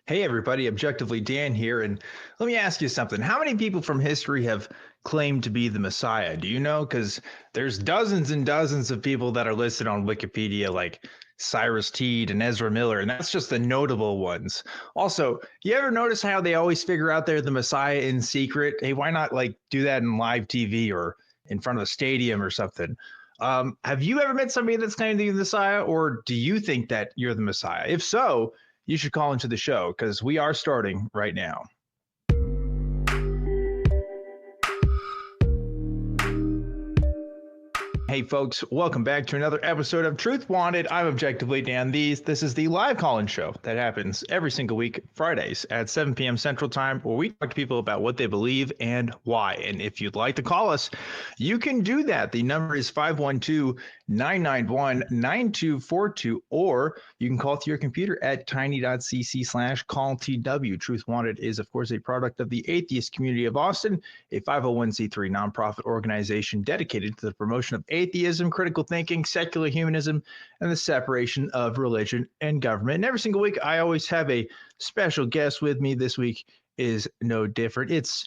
Hey everybody, Objectively Dan here, and let me ask you something. How many people from history have claimed to be the Messiah? Do you know? Because there's dozens and dozens of people that are listed on Wikipedia, like Cyrus Teed and Ezra Miller, and that's just the notable ones. Also, you ever notice how they always figure out they're the Messiah in secret? Hey, why not like do that in live TV or in front of a stadium or something? Have you ever met somebody that's claimed to be the Messiah, or do you think that you're the Messiah? If so, you should call into the show because we are starting right now. Hey folks, welcome back to another episode of Truth Wanted. I'm Objectively Dan. This is the live call-in show that happens every single week, Fridays at 7 p.m. Central Time, where we talk to people about what they believe and why. And if you'd like to call us, you can do that. The number is 512-991-9242, or you can call through your computer at tiny.cc/calltw. Truth Wanted is, of course, a product of the Atheist Community of Austin, a 501c3 nonprofit organization dedicated to the promotion of atheism, critical thinking, secular humanism, and the separation of religion and government. And every single week, I always have a special guest with me. This week is no different. It's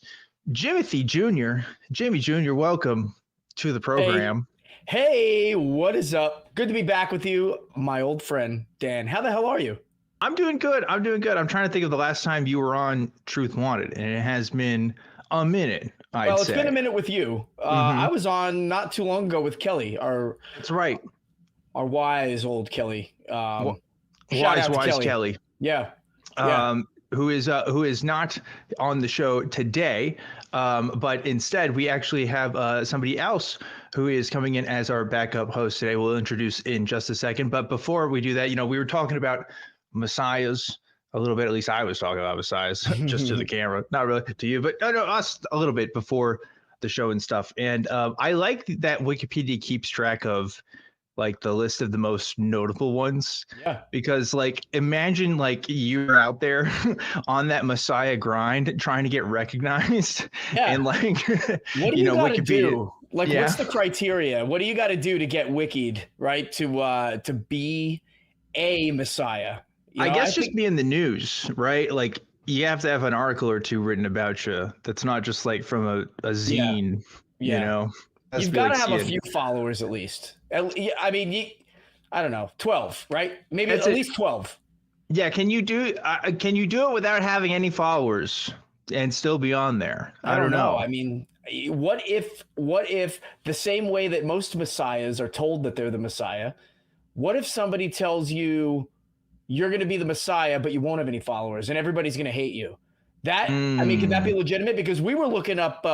Jimothy Jr. Jimmy Jr., welcome to the program. Hey, what is up? Good to be back with you, my old friend, Dan. How the hell are you? I'm doing good. I'm trying to think of the last time you were on Truth Wanted, and it has been a minute. It's been a minute with you. I was on not too long ago with Kelly. That's right. Our wise old Kelly. Wise Kelly. Yeah. Who is not on the show today, but instead we actually have somebody else who is coming in as our backup host today. We'll introduce in just a second. But before we do that, we were talking about messiahs a little bit. At least I was talking about messiahs just to the camera, not really to you, but no, us a little bit before the show and stuff. And I like that Wikipedia keeps track of like the list of the most notable ones. Yeah. Because like, imagine like you're out there on that Messiah grind trying to get recognized. Yeah. And like, what do you gotta do? Like, what's the criteria? What do you got to do to get wikied, right? To be a Messiah? I guess just be in the news, right? Like you have to have an article or two written about you. That's not just like from a zine, you know? You've got to have a few followers at least. I mean, I don't know, 12, right? Maybe at least 12. Yeah. Can you do it without having any followers and still be on there? I don't know. I mean, what if the same way that most messiahs are told that they're the Messiah, what if somebody tells you you're going to be the Messiah, but you won't have any followers and everybody's going to hate you? I mean, could that be legitimate? Because we were looking up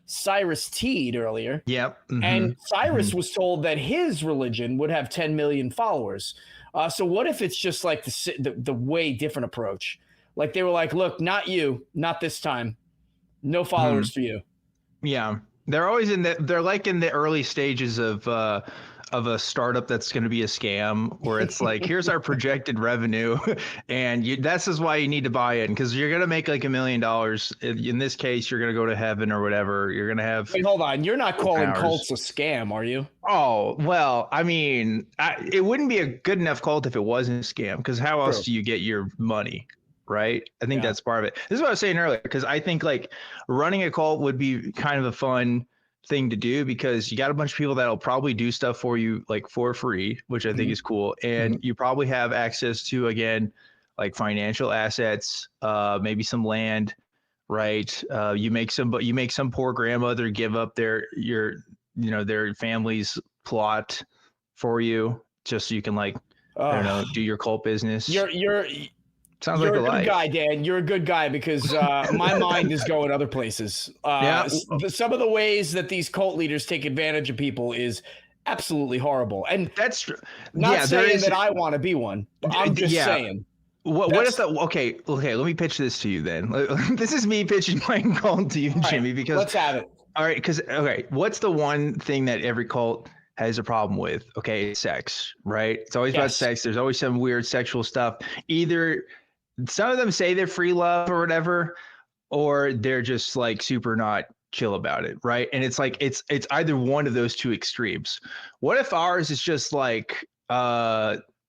Cyrus Teed earlier. Yep. And Cyrus was told that his religion would have 10 million followers. So what if it's just like the way different approach? Like they were like, look, not you, not this time. No followers for you. Yeah. They're always they're like in the early stages of a startup that's going to be a scam, where it's like, here's our projected revenue, and this is why you need to buy in, because you're going to make like $1 million. In this case, you're going to go to heaven or whatever. You're going to have. Wait, hold on. You're not calling cults a scam, are you? Oh, well, I mean, it wouldn't be a good enough cult if it wasn't a scam, because how else do you get your money? Right. I think that's part of it. This is what I was saying earlier, because I think like running a cult would be kind of a fun thing to do, because you got a bunch of people that'll probably do stuff for you like for free, which I think is cool. And you probably have access to, again, like financial assets, maybe some land, right? You make some poor grandmother give up their family's plot for you, just so you can like, I don't know, do your cult business. Sounds like a good guy, Dan. You're a good guy, because my mind is going other places. Some of the ways that these cult leaders take advantage of people is absolutely horrible. And that's true. Not saying that I want to be one, but I'm just saying. What if okay, let me pitch this to you then. This is me pitching my cult to you, Jimmy, because let's have it. All right, because what's the one thing that every cult has a problem with? Okay, it's sex, right? It's always about sex. There's always some weird sexual stuff. Either some of them say they're free love or whatever, or they're just like super not chill about it, right? And it's like it's either one of those two extremes. What if ours is just like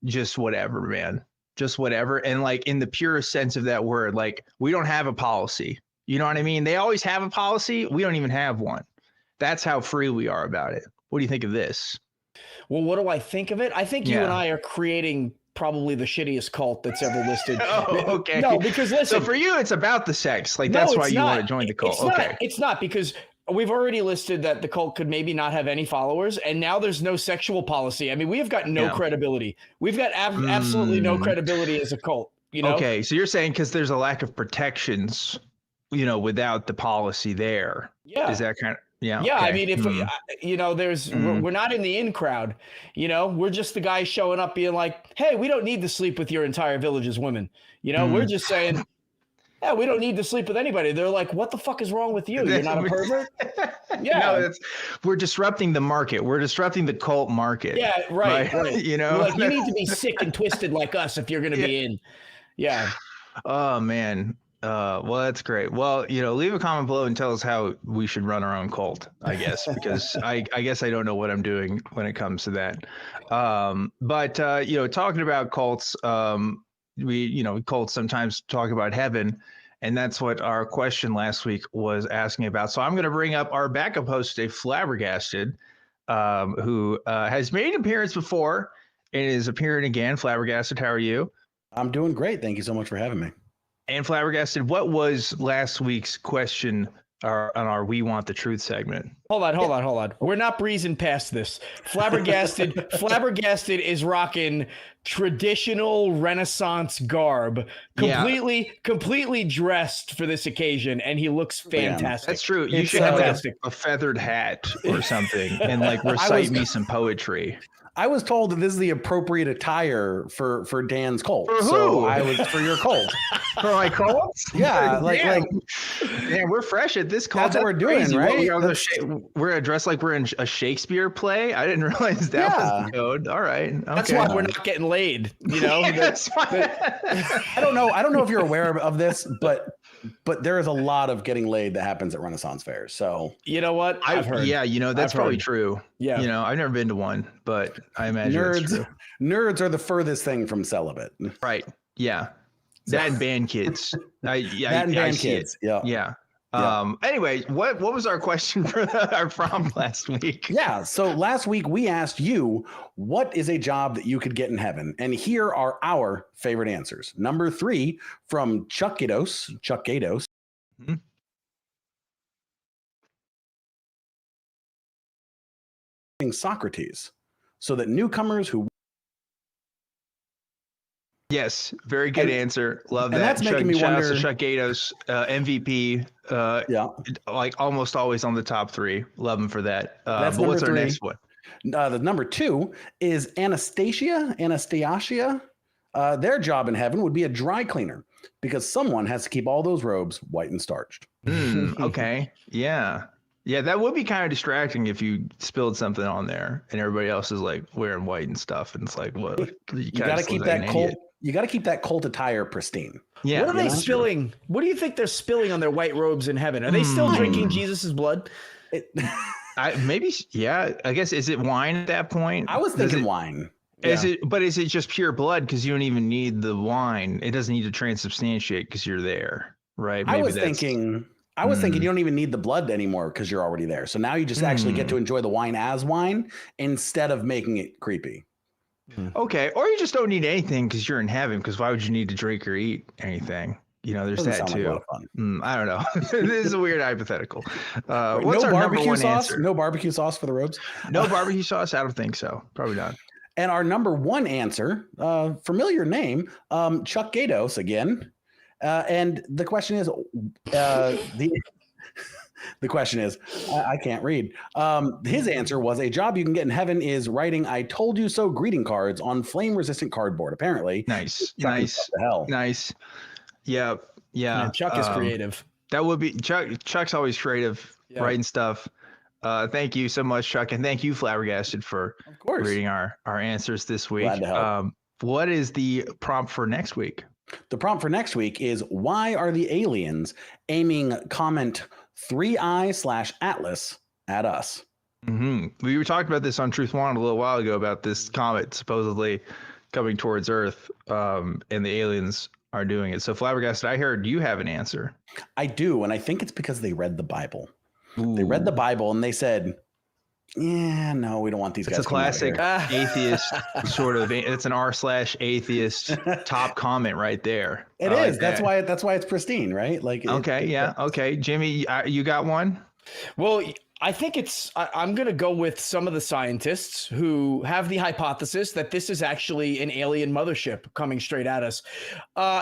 just whatever, man? just whatever. And like in the purest sense of that word, like we don't have a policy. You know what I mean? They always have a policy. We don't even have one. That's how free we are about it. What do you think of this? Well, what do I think of it? I think you and I are creating probably the shittiest cult that's ever listed. Oh, okay. No, because listen. So for you, it's about the sex. Like that's why you want to join the cult. It's not because we've already listed that the cult could maybe not have any followers, and now there's no sexual policy. I mean, we have got no credibility. We've got absolutely no credibility as a cult. You know? Okay, so you're saying because there's a lack of protections, you know, without the policy there. Yeah. Is that kind of yeah? Okay. I mean, if you know, we're not in the in crowd. You know, we're just the guys showing up being like, "Hey, we don't need to sleep with your entire village's women." You know, we're just saying. Yeah, we don't need to sleep with anybody. They're like, what the fuck is wrong with you? You're not a pervert? Yeah. No, we're disrupting the market. We're disrupting the cult market. Yeah, right. You know, like you need to be sick and twisted like us if you're going to be in. Yeah. Oh, man. Well, that's great. Well, you know, leave a comment below and tell us how we should run our own cult, I guess, because I guess I don't know what I'm doing when it comes to that. But you know, talking about cults, cults sometimes talk about heaven, and that's what our question last week was asking about. So I'm going to bring up our backup host today, Flabbergasted, who has made an appearance before and is appearing again. Flabbergasted, how are you? I'm doing great. Thank you so much for having me. And Flabbergasted, what was last week's question on our We Want the Truth segment? Hold on. We're not breezing past this. Flabbergasted is rocking traditional Renaissance garb, completely dressed for this occasion, and he looks fantastic. That's true. You should have like a feathered hat or something and like recite me some poetry. I was told that this is the appropriate attire for Dan's cult. For who? So I was for your cult. For my cult? Yeah, man, we're fresh at this cult. That's what we're doing, crazy. Right? We're dressed like we're in a Shakespeare play. I didn't realize that was the code. All right, okay. That's why we're not getting laid. You know, I don't know if you're aware of this, but there is a lot of getting laid that happens at Renaissance fairs. So you know what? I've heard. Yeah, you know that's probably true. Yeah, you know I've never been to one, but I imagine nerds are the furthest thing from celibate. Right. Yeah. That and band kids. Band kids. Yeah. Anyway, what was our question for our prompt last week? Yeah. So last week we asked you, what is a job that you could get in heaven? And here are our favorite answers. Number 3 from Chuck Gatos. Mm-hmm. Socrates, so that newcomers who very good answer. Love that. That's making me wonder. Chuck Gatos, MVP. Like almost always on the top 3. Love him for that. But what's our next one? The number 2 is Anastasia. Their job in heaven would be a dry cleaner because someone has to keep all those robes white and starched. Okay. Yeah, that would be kind of distracting if you spilled something on there and everybody else is like wearing white and stuff, and it's like, what? You got to keep that cult. You got to keep that cult attire pristine. Yeah. What are they spilling? What do you think they're spilling on their white robes in heaven? Are they still drinking Jesus's blood? Maybe. Yeah. I guess is it wine at that point? I was thinking wine. Is it just pure blood? Because you don't even need the wine. It doesn't need to transubstantiate because you're there, right? Maybe I was thinking you don't even need the blood anymore because you're already there. So now you just actually get to enjoy the wine as wine instead of making it creepy. Okay. Or you just don't need anything because you're in heaven, because why would you need to drink or eat anything? You know, there's that too. Like a lot of fun. I don't know. This is a weird hyphypothetical. What's our barbecue sauce? Answer? No barbecue sauce for the robes? No barbecue sauce? I don't think so. Probably not. And our number 1 answer, familiar name, Chuck Gatos again. And the question is, the question is, I can't read. His answer was a job you can get in heaven is writing "I told you so" greeting cards on flame-resistant cardboard. Apparently, nice. Yeah. Man, Chuck is creative. That would be Chuck. Chuck's always creative, writing stuff. Thank you so much, Chuck, and thank you, Flabbergasted, for reading our answers this week. Glad to help. What is the prompt for next week? The prompt for next week is, why are the aliens aiming comment 3i/Atlas at us? We were talking about this on Truth Wanted a little while ago about this comet supposedly coming towards Earth, and the aliens are doing it. So Flabbergasted, I heard you have an answer. I do, and I think it's because they read the Bible. Ooh. They read the Bible and they said, yeah, no, we don't want these guys. It's a classic atheist sort of. It's an r/atheist top comment right there. It is. That's why it's pristine, right? Like. Okay. Yeah. Okay. Jimmy, you got one? Well, I think I'm going to go with some of the scientists who have the hypothesis that this is actually an alien mothership coming straight at us.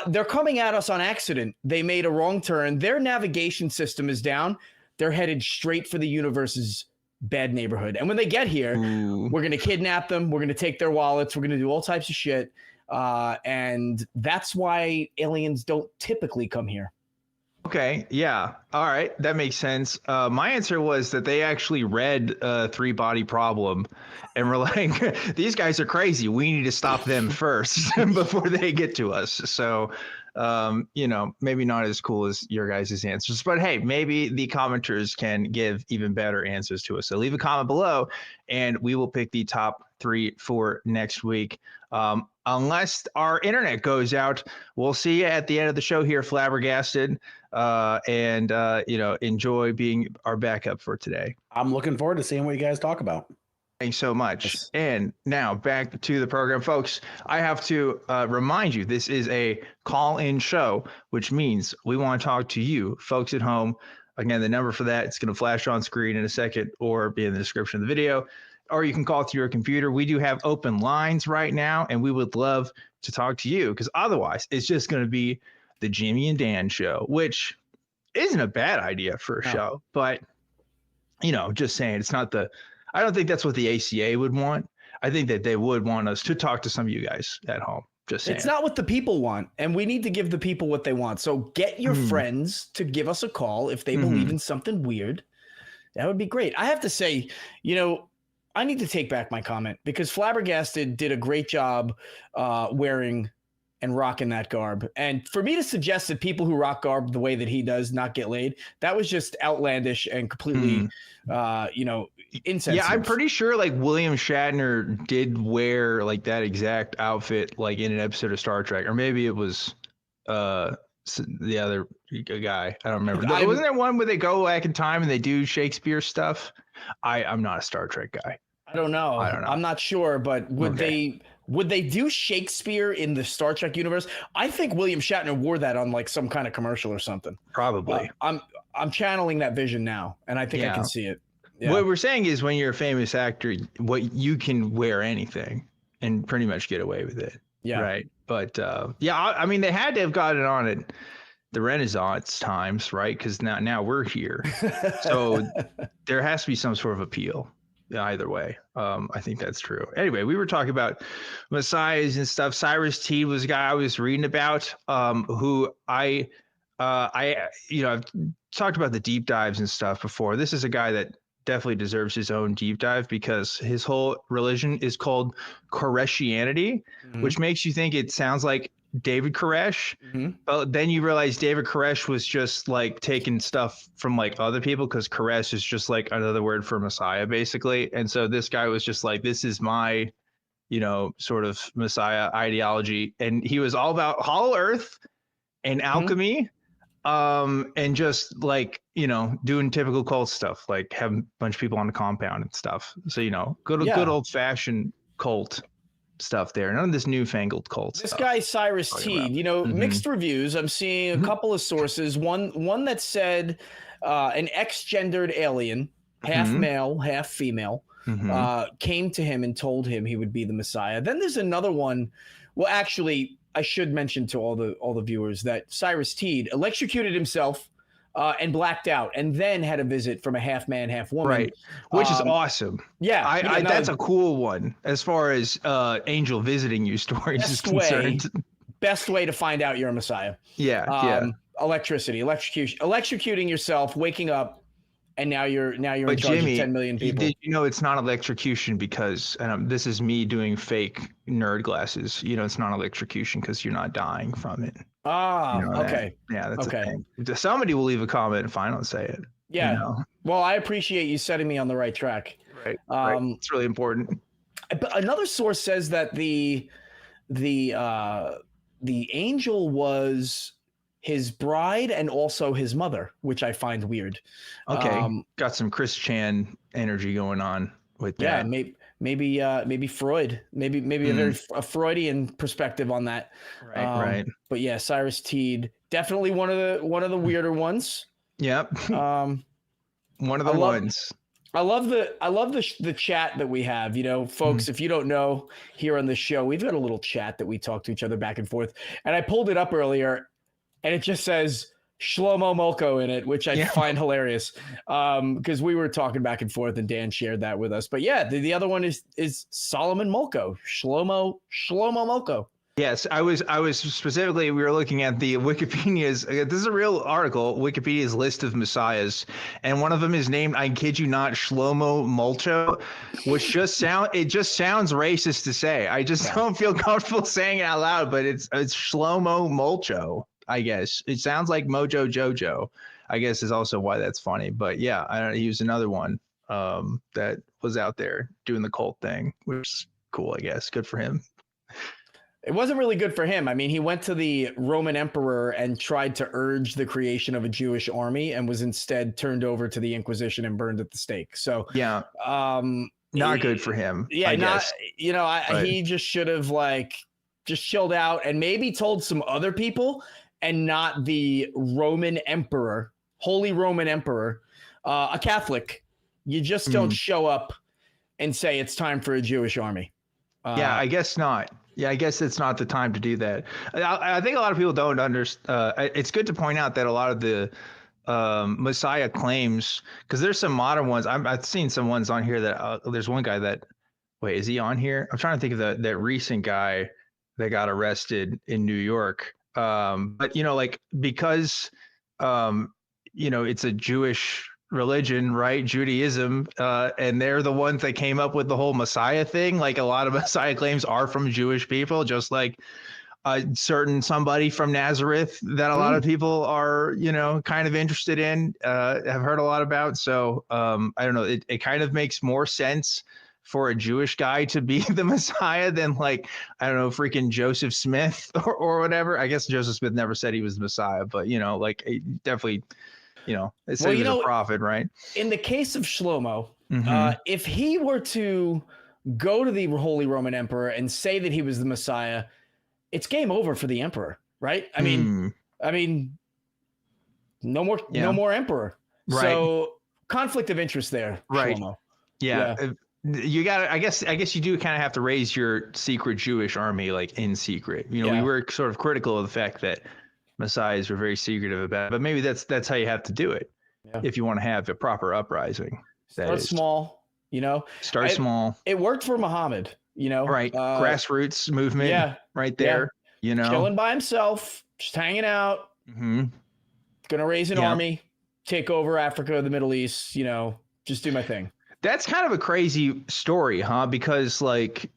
They're coming at us on accident. They made a wrong turn. Their navigation system is down. They're headed straight for the universe's bad neighborhood. And when they get here, we're going to kidnap them. We're going to take their wallets. We're going to do all types of shit. And that's why aliens don't typically come here. Okay. Yeah. All right. That makes sense. My answer was that they actually read Three Body Problem and were like, these guys are crazy. We need to stop them first before they get to us. So, maybe not as cool as your guys' answers, but hey, maybe the commenters can give even better answers to us. So leave a comment below and we will pick the top 3 for next week. Unless our internet goes out, we'll see you at the end of the show here, Flabbergasted. Enjoy being our backup for today. I'm looking forward to seeing what you guys talk about. Thanks so much. Yes. And now back to the program, folks. I have to remind you, this is a call-in show, which means we want to talk to you, folks at home. Again, the number for that, it's going to flash on screen in a second or be in the description of the video. Or you can call through your computer. We do have open lines right now, and we would love to talk to you because otherwise it's just going to be the Jimmy and Dan show, which isn't a bad idea for a show. But, just saying, it's not I don't think that's what the ACA would want. I think that they would want us to talk to some of you guys at home. Just saying. It's not what the people want, and we need to give the people what they want. So get your friends to give us a call if they believe in something weird. That would be great. I have to say, I need to take back my comment because Flabbergasted did a great job wearing and rocking that garb. And for me to suggest that people who rock garb the way that he does not get laid, that was just outlandish and completely, insensitive. Yeah, I'm pretty sure like William Shatner did wear like that exact outfit like in an episode of Star Trek, or maybe it was the other guy. I don't remember. Wasn't there one where they go back in time and they do Shakespeare stuff? I'm not a Star Trek guy. I don't know. I'm not sure, but would they do Shakespeare in the Star Trek universe? I think William Shatner wore that on like some kind of commercial or something. Probably. I'm channeling that vision now, and I think I can see it. Yeah. What we're saying is when you're a famous actor, you can wear anything and pretty much get away with it. Yeah. Right. But I mean, they had to have gotten on it the Renaissance times, right? Because now we're here. So there has to be some sort of appeal either way. I think that's true. Anyway, we were talking about messiahs and stuff. Cyrus Teed was a guy I was reading about, who I've talked about the deep dives and stuff before. This is a guy that definitely deserves his own deep dive because his whole religion is called Koreshianity, which makes you think it sounds like David Koresh, but then you realize David Koresh was just like taking stuff from like other people because Koresh is just like another word for Messiah, basically. And so this guy was just like, this is my, sort of Messiah ideology. And he was all about Hollow Earth and alchemy, and just like, doing typical cult stuff, like having a bunch of people on the compound and stuff. So, good old fashioned cult stuff there. None of this newfangled cult this stuff. Guy Cyrus Teed, mixed reviews. I'm seeing a couple of sources. One that said an ex-gendered alien, half male, half female, came to him and told him he would be the Messiah. Then there's another one. Well, actually, I should mention to all the viewers that Cyrus Teed electrocuted himself and blacked out, and then had a visit from a half man, half woman, right? Which is awesome. Yeah, that's a cool one as far as angel visiting you stories is concerned. Best way to find out you're a Messiah. Electricity, electrocuting yourself, waking up, and now you're in charge Jimmy, of 10 million people. Did you know it's not electrocution because, and this is me doing fake nerd glasses. It's not electrocution because you're not dying from it. Okay. That's okay. Somebody will leave a comment if I don't say it. Yeah. Well, I appreciate you setting me on the right track. Right. It's really important. But another source says that the the angel was his bride and also his mother, which I find weird. Okay, got some Chris Chan energy going on with that. Yeah, maybe Freud, maybe a Freudian perspective on that. Right. But yeah, Cyrus Teed, definitely one of the weirder ones. Yep. One of the ones. I love the chat that we have, you know, folks. If you don't know, here on the show, we've got a little chat that we talk to each other back and forth. And I pulled it up earlier, and it just says Shlomo Molko in it, which I find hilarious, because we were talking back and forth, and Dan shared that with us. But yeah, the other one is Solomon Molko, Shlomo Molko. Yes, I was specifically, we were looking at the Wikipedia's, this is a real article, Wikipedia's list of messiahs, and one of them is named, I kid you not, Shlomo Molcho, which just sounds racist to say. I just don't feel comfortable saying it out loud, but it's Shlomo Molcho, I guess. It sounds like Mojo Jojo, I guess is also why that's funny. But yeah, I don't know, he was another one that was out there doing the cult thing, which is cool, I guess. Good for him. It wasn't really good for him. I mean, he went to the Roman emperor and tried to urge the creation of a Jewish army, and was instead turned over to the Inquisition and burned at the stake. So yeah, not good for him. Yeah, I guess. He just should have just chilled out and maybe told some other people, and not the Roman emperor, Holy Roman Emperor, a Catholic. You just don't show up and say it's time for a Jewish army. Yeah, I guess not. Yeah, I guess it's not the time to do that. I think a lot of people don't understand. It's good to point out that a lot of the Messiah claims, because there's some modern ones. I've seen some ones on here that there's one guy that, wait, is he on here? I'm trying to think of that recent guy that got arrested in New York. But because it's a Jewish religion, right? Judaism, and they're the ones that came up with the whole Messiah thing. Like, a lot of Messiah claims are from Jewish people, just like a certain somebody from Nazareth that a lot of people are, kind of interested in, have heard a lot about. So I don't know, it kind of makes more sense for a Jewish guy to be the Messiah than, like, I don't know, freaking Joseph Smith or whatever. I guess Joseph Smith never said he was the Messiah, but definitely, it said he was a prophet, right? In the case of Shlomo, if he were to go to the Holy Roman Emperor and say that he was the Messiah, it's game over for the emperor, right? I mean, no more emperor. Right. So conflict of interest there, right? Shlomo. Yeah. You got to, I guess you do kind of have to raise your secret Jewish army, like, in secret. We were sort of critical of the fact that Messiahs were very secretive about it, but maybe that's how you have to do it if you want to have a proper uprising. Start small, Start small. It worked for Muhammad, right? Grassroots movement, right there. Chilling by himself, just hanging out. Gonna raise an army, take over Africa, the Middle East. Just do my thing. That's kind of a crazy story, huh? Because, like,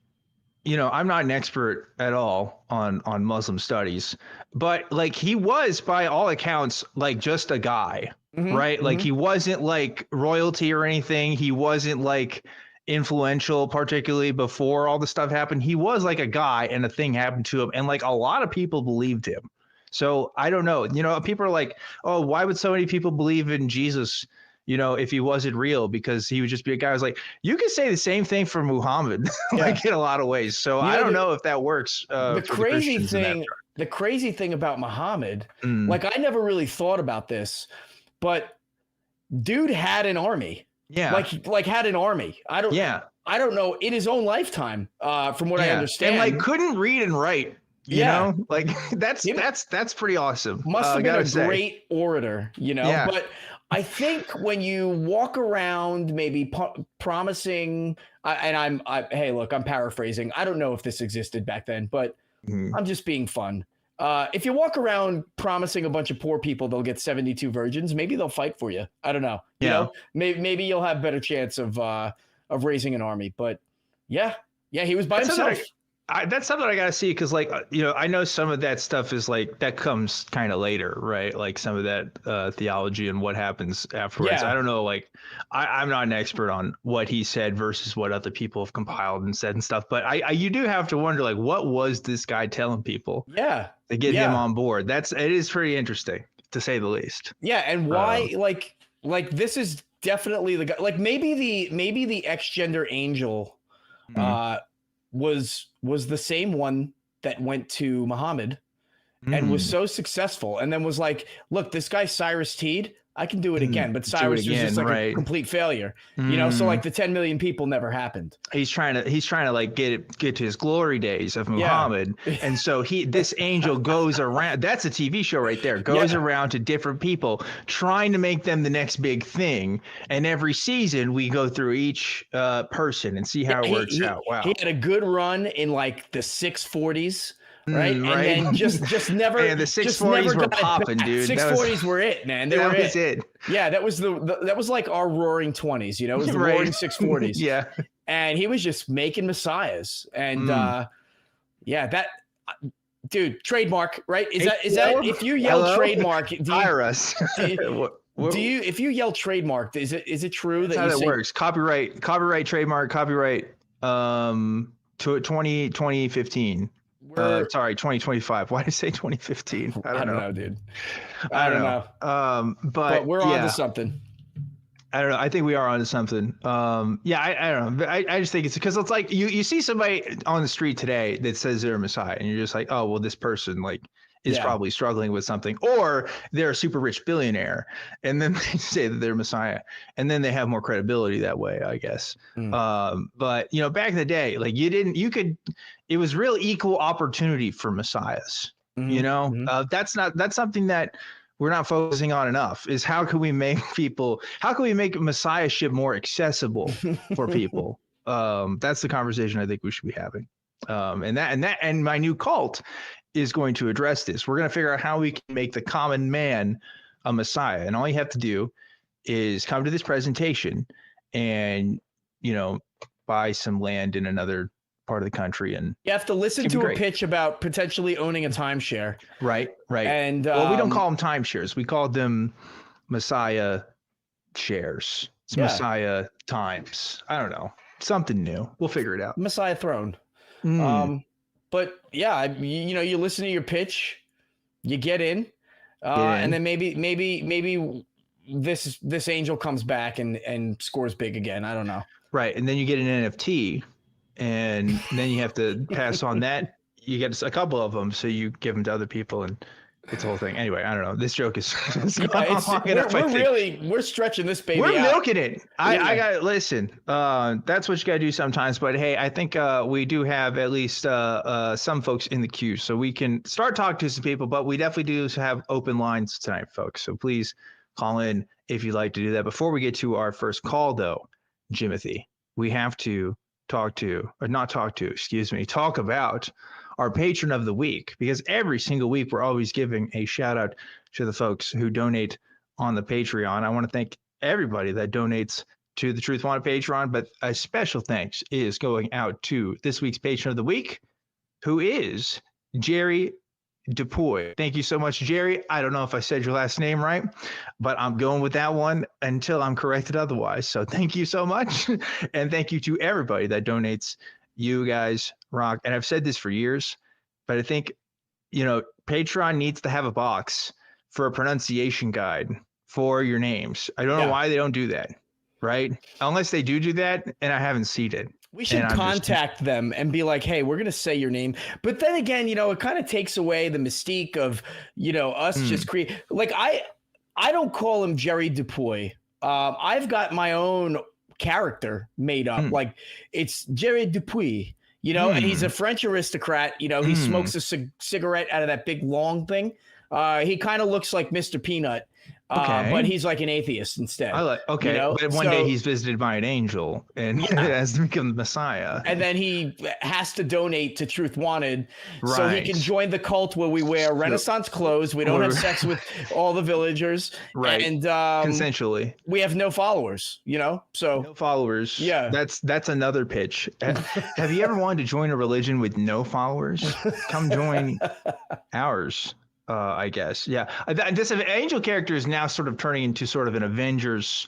I'm not an expert at all on Muslim studies, but, like, he was, by all accounts, like, just a guy, right? Like, he wasn't, like, royalty or anything. He wasn't, like, influential, particularly before all the stuff happened. He was, like, a guy, and a thing happened to him, and, like, a lot of people believed him. So I don't know. People are like, oh, why would so many people believe in Jesus, if he wasn't real? Because he would just be a guy. I was like, you can say the same thing for Muhammad, like, in a lot of ways. So I don't know if that works. The crazy thing about Muhammad, like, I never really thought about this, but dude had an army. Yeah. Like had an army. I don't know, in his own lifetime, from what I understand. And, like, couldn't read and write. You know, like, that's pretty awesome. Must have been a great orator, but I think when you walk around maybe promising, hey, look, I'm paraphrasing. I don't know if this existed back then, but I'm just being fun. If you walk around promising a bunch of poor people they'll get 72 virgins, maybe they'll fight for you. I don't know. Maybe you'll have better chance of raising an army. But yeah, he was by himself. That's something I gotta see because, like, I know some of that stuff is like that comes kind of later, right? Like some of that theology and what happens afterwards. Yeah. I don't know. Like, I'm not an expert on what he said versus what other people have compiled and said and stuff. But you do have to wonder, like, what was this guy telling people Yeah. to get him Yeah. on board? It is pretty interesting, to say the least. Yeah. And why, like this is definitely the guy, like maybe the ex-gender angel was the same one that went to Muhammad and was so successful, and then was like, look, this guy Cyrus Teed, I can do it again. But Cyrus was just like a complete failure, so like the 10 million people never happened. He's trying to like get to his glory days of Muhammad. And so this angel goes around. That's a TV show right there. Goes around to different people trying to make them the next big thing. And every season we go through each person and see how it works out. Wow. He had a good run in like the 640s. Right. And then just never. And the 640s were popping, dude. 640s were it, man. That was it. Yeah, that was like our roaring 20s, It was the roaring 640s. Yeah. And he was just making messiahs. And dude, trademark, right? Is that if you yell trademark, hire us. If you yell trademark, is it true that how it works? Copyright, trademark, copyright 2015. Sorry, 2025. Why did I say 2015? I don't know, dude. I don't know. But we're on to something. I don't know. I think we are onto something. I don't know. I just think it's because it's like you see somebody on the street today that says they're a Messiah, and you're just like, oh, well, this person is probably struggling with something, or they're a super rich billionaire, and then they say that they're Messiah, and then they have more credibility that way, I guess. But back in the day, like it was real equal opportunity for messiahs. That's something that we're not focusing on enough, is how can we make messiahship more accessible for people? That's the conversation I think we should be having. And my new cult is going to address this. We're going to figure out how we can make the common man a messiah. And all you have to do is come to this presentation and, buy some land in another part of the country. And you have to listen to a pitch about potentially owning a timeshare. Right. And we don't call them timeshares. We call them messiah shares. It's messiah times. I don't know. Something new. We'll figure it out. Messiah throne. But yeah, you listen to your pitch, you get in, and then maybe this angel comes back and scores big again. I don't know. Right, and then you get an NFT, and then you have to pass on that. You get a couple of them, so you give them to other people, and it's the whole thing. Anyway, I don't know. This joke is we're stretching this baby. We're milking it. I got to listen. That's what you got to do sometimes. But hey, I think we do have at least some folks in the queue, so we can start talking to some people. But we definitely do have open lines tonight, folks. So please call in if you'd like to do that. Before we get to our first call, though, Jimothy, we have to talk about our patron of the week, because every single week we're always giving a shout out to the folks who donate on the Patreon. I want to thank everybody that donates to the Truth Wanted Patreon, but a special thanks is going out to this week's patron of the week, who is Jerry Dupuy. Thank you so much, Jerry. I don't know if I said your last name right, but I'm going with that one until I'm corrected otherwise. So thank you so much. And thank you to everybody that donates. You guys rock. And I've said this for years, but I think, Patreon needs to have a box for a pronunciation guide for your names. I don't know why they don't do that, right? Unless they do that, and I haven't seen it. We should contact them and be like, hey, we're going to say your name. But then again, it kind of takes away the mystique of, us just create. Like, I don't call him Jerry Dupuy. I've got my own character made up. Like, it's Jerry Dupuy, and he's a French aristocrat. He smokes a cigarette out of that big long thing. He kind of looks like Mr. Peanut. Okay. But he's like an atheist instead. Okay, but one day he's visited by an angel and has to become the Messiah. And then he has to donate to Truth Wanted so he can join the cult where we wear Renaissance clothes. We don't have sex with all the villagers. Right. And consensually. We have no followers, So no followers. Yeah. That's another pitch. Have you ever wanted to join a religion with no followers? Come join ours. I guess. Yeah. This angel character is now sort of turning into sort of an Avengers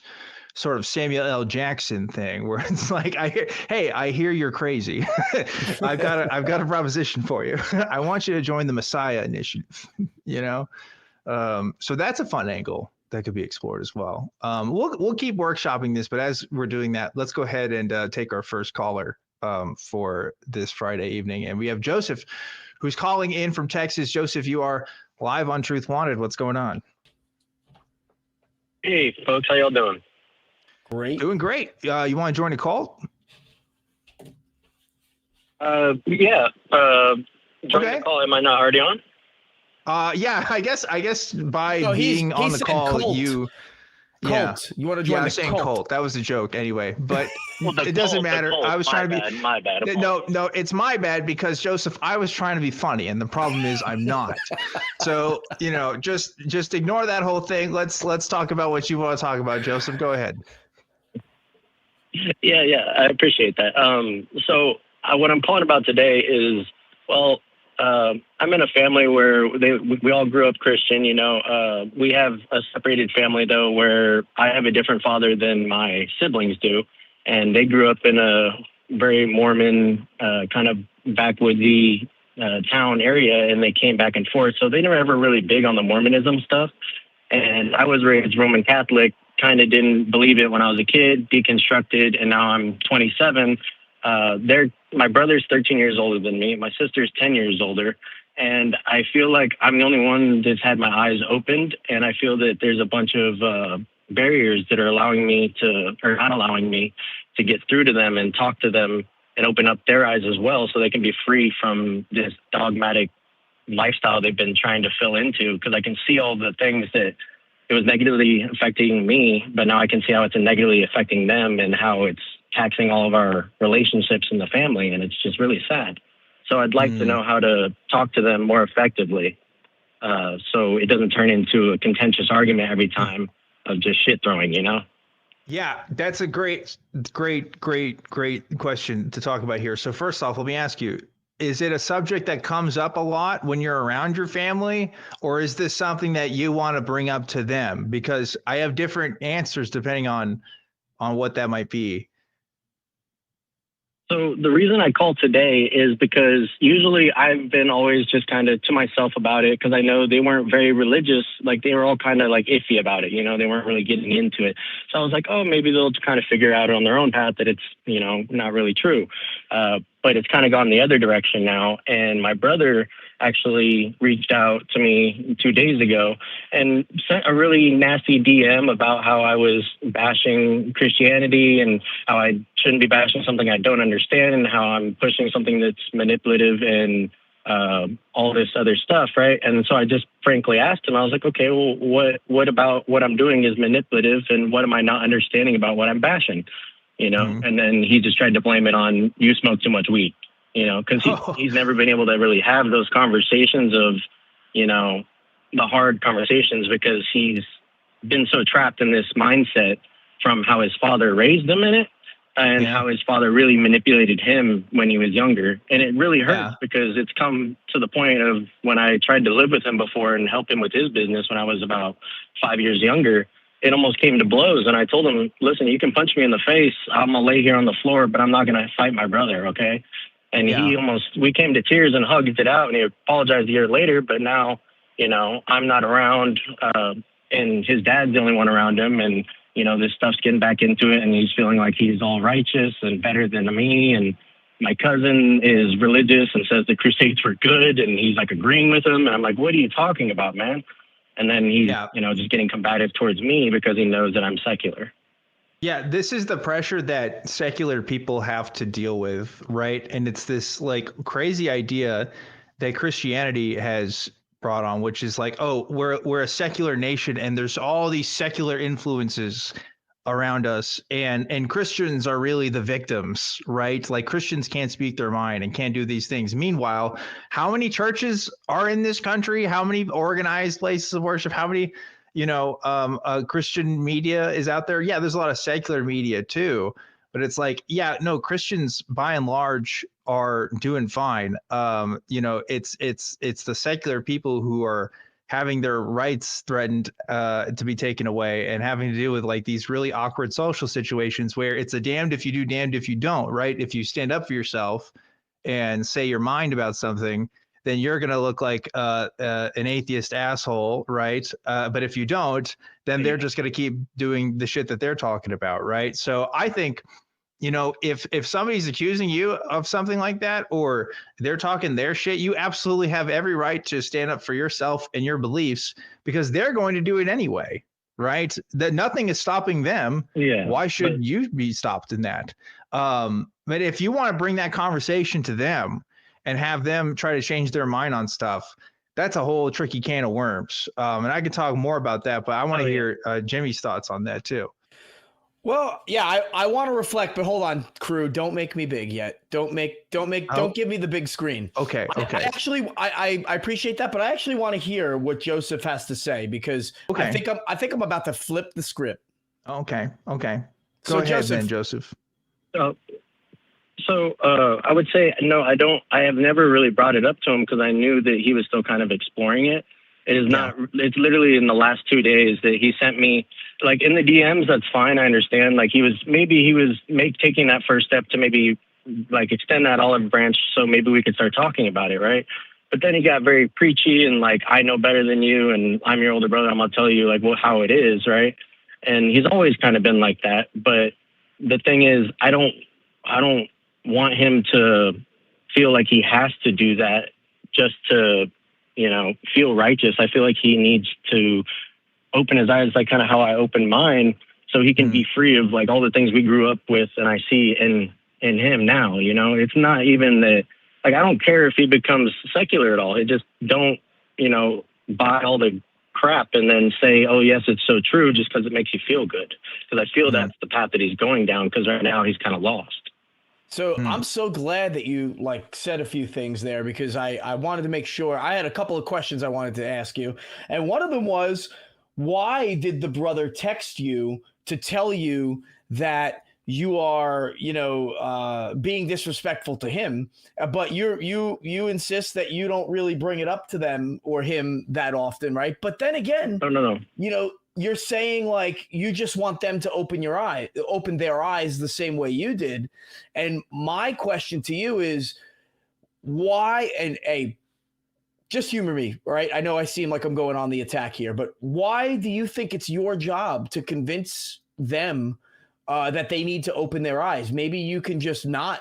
sort of Samuel L. Jackson thing where it's like, I hear you're crazy. I've got a proposition for you. I want you to join the Messiah Initiative, So that's a fun angle that could be explored as well. We'll keep workshopping this, but as we're doing that, let's go ahead and take our first caller for this Friday evening. And we have Joseph, who's calling in from Texas. Joseph, you are live on Truth Wanted. What's going on? Hey, folks. How y'all doing? Great. Doing great. You want to join a call? Yeah. Join the call. Am I not already on? Yeah, I guess by being on the call, cult. You want to join the cult. That was a joke anyway, but it doesn't matter. I was trying to be my bad. No, it's my bad because Joseph, I was trying to be funny, and the problem is I'm not. So just ignore that whole thing. Let's talk about what you want to talk about, Joseph. Go ahead. Yeah, I appreciate that. So what I'm calling about today is, I'm in a family where we all grew up Christian. We have a separated family though, where I have a different father than my siblings do, and they grew up in a very Mormon kind of backwoodsy town area, and they came back and forth. So they never ever really big on the Mormonism stuff. And I was raised Roman Catholic, kind of didn't believe it when I was a kid, deconstructed, and now I'm 27. My brother's 13 years older than me. My sister's 10 years older. And I feel like I'm the only one that's had my eyes opened. And I feel that there's a bunch of barriers that are not allowing me to get through to them and talk to them and open up their eyes as well, so they can be free from this dogmatic lifestyle they've been trying to fill into. Because I can see all the things that it was negatively affecting me, but now I can see how it's negatively affecting them and how it's taxing all of our relationships in the family. And it's just really sad. So I'd like to know how to talk to them more effectively, so it doesn't turn into a contentious argument every time of just shit throwing, Yeah, that's a great question to talk about here. So first off, let me ask you, is it a subject that comes up a lot when you're around your family, or is this something that you want to bring up to them? Because I have different answers depending on what that might be. So the reason I called today is because usually I've been always just kind of to myself about it, because I know they weren't very religious. Like they were all kind of like iffy about it. They weren't really getting into it. So I was like, oh, maybe they'll kind of figure out on their own path that it's, not really true. But it's kind of gone the other direction now. And my brother actually reached out to me 2 days ago and sent a really nasty DM about how I was bashing Christianity and how I shouldn't be bashing something I don't understand, and how I'm pushing something that's manipulative and all this other stuff, right? And so I just frankly asked him, I was like, okay, well, what about what I'm doing is manipulative, and what am I not understanding about what I'm bashing? And then he just tried to blame it on, you smoke too much weed, because he's never been able to really have those conversations of, the hard conversations, because he's been so trapped in this mindset from how his father raised him in it, and how his father really manipulated him when he was younger. And it really hurts because it's come to the point of when I tried to live with him before and help him with his business when I was about 5 years younger, it almost came to blows. And I told him, listen, you can punch me in the face. I'm going to lay here on the floor, but I'm not going to fight my brother. Okay. And we came to tears and hugged it out, and he apologized a year later, but now, I'm not around, and his dad's the only one around him. And, this stuff's getting back into it, and he's feeling like he's all righteous and better than me. And my cousin is religious and says the Crusades were good, and he's like agreeing with him. And I'm like, what are you talking about, man? And then he's, just getting combative towards me because he knows that I'm secular. Yeah, this is the pressure that secular people have to deal with, right? And it's this like crazy idea that Christianity has brought on, which is like, oh, we're a secular nation and there's all these secular influences around us, and Christians are really the victims, right? Like Christians can't speak their mind and can't do these things. Meanwhile, how many churches are in this country? How many organized places of worship? How many, Christian media is out there? Yeah, there's a lot of secular media too, but it's like, yeah, no, Christians by and large are doing fine. It's the secular people who are having their rights threatened to be taken away, and having to deal with like these really awkward social situations where it's a damned if you do, damned if you don't, right? If you stand up for yourself and say your mind about something, then you're going to look like an atheist asshole, right? But if you don't, then they're just going to keep doing the shit that they're talking about, right? So I think, if somebody's accusing you of something like that, or they're talking their shit, you absolutely have every right to stand up for yourself and your beliefs, because they're going to do it anyway, right? That nothing is stopping them. Yeah. Why should you be stopped in that? But if you want to bring that conversation to them and have them try to change their mind on stuff, that's a whole tricky can of worms. And I could talk more about that, but I want to hear Jimmy's thoughts on that too. Well, yeah, I want to reflect, but hold on, crew. Don't make me big yet. Don't give me the big screen. Okay. I appreciate that, but I actually want to hear what Joseph has to say, because I think I'm about to flip the script. Okay. Go So ahead, Joseph, then, Joseph. So I would say, no, I don't. I have never really brought it up to him because I knew that he was still kind of exploring it. It is not, it's literally in the last 2 days that he sent me, like in the DMs, that's fine. I understand. Like he was taking that first step to maybe like extend that olive branch so maybe we could start talking about it, right? But then he got very preachy and like, I know better than you and I'm your older brother. I'm going to tell you like how it is, right? And he's always kind of been like that. But the thing is, I don't want him to feel like he has to do that just to, feel righteous. I feel like he needs to open his eyes, like kind of how I opened mine, so he can be free of like all the things we grew up with and I see in him now. It's not even that, like, I don't care if he becomes secular at all. It just don't, buy all the crap and then say, oh yes, it's so true, just because it makes you feel good. Because I feel that's the path that he's going down, because right now he's kind of lost. So I'm so glad that you said a few things there, because I wanted to make sure. I had a couple of questions I wanted to ask you. And one of them was, why did the brother text you to tell you that you are, being disrespectful to him, but you insist that you don't really bring it up to them or him that often, right? But then again, no. You're saying like you just want them to open their eyes the same way you did. And my question to you is, why? And just humor me, right? I know I seem like I'm going on the attack here, but why do you think it's your job to convince them that they need to open their eyes? Maybe you can just not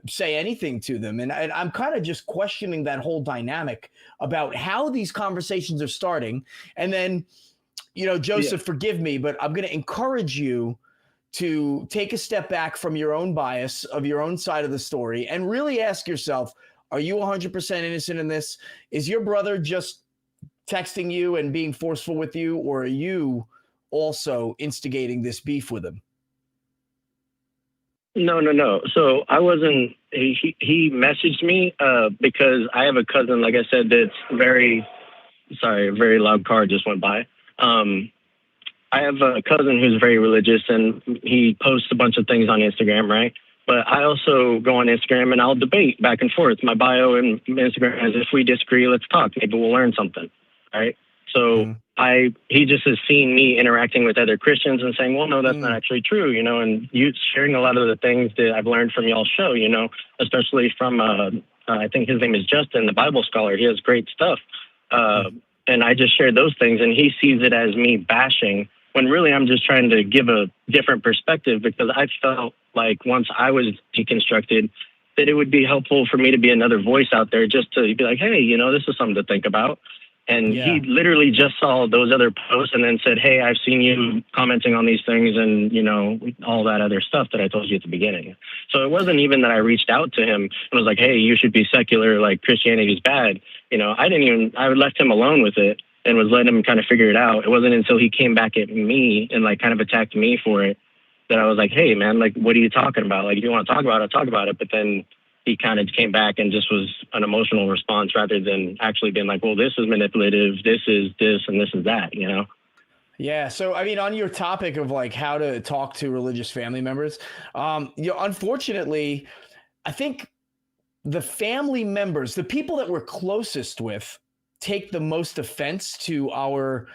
say anything to them. And I'm kind of just questioning that whole dynamic about how these conversations are starting. And then, Joseph, forgive me, but I'm going to encourage you to take a step back from your own bias of your own side of the story and really ask yourself, are you 100% innocent in this? Is your brother just texting you and being forceful with you, or are you also instigating this beef with him? No. So I wasn't, he messaged me because I have a cousin, like I said, that's a very loud car just went by. I have a cousin who's very religious and he posts a bunch of things on Instagram, right? But I also go on Instagram and I'll debate back and forth. My bio and Instagram is, if we disagree, let's talk. Maybe we'll learn something, right? So he just has seen me interacting with other Christians and saying, well, no, that's not actually true, and you sharing a lot of the things that I've learned from y'all's show, especially from, I think his name is Justin, the Bible scholar. He has great stuff. And I just shared those things, and he sees it as me bashing, when really I'm just trying to give a different perspective, because I felt like once I was deconstructed, that it would be helpful for me to be another voice out there, just to be like, hey, this is something to think about. And Yeah. he literally just saw those other posts and then said, hey, I've seen you commenting on these things and, you know, all that other stuff that I told you at the beginning. So it wasn't even that I reached out to him and was like, hey, you should be secular, like Christianity's bad. You know, I left him alone with it and was letting him kind of figure it out. It wasn't until he came back at me and like kind of attacked me for it that I was like, hey, man, like, what are you talking about? Like, if you want to talk about it, talk about it. But then he kind of came back and just was an emotional response rather than actually being like, well, this is manipulative, this is this, and this is that, you know? Yeah. So, I mean, on your topic of like how to talk to religious family members, you know, unfortunately, I think the family members, the people that we're closest with, take the most offense to our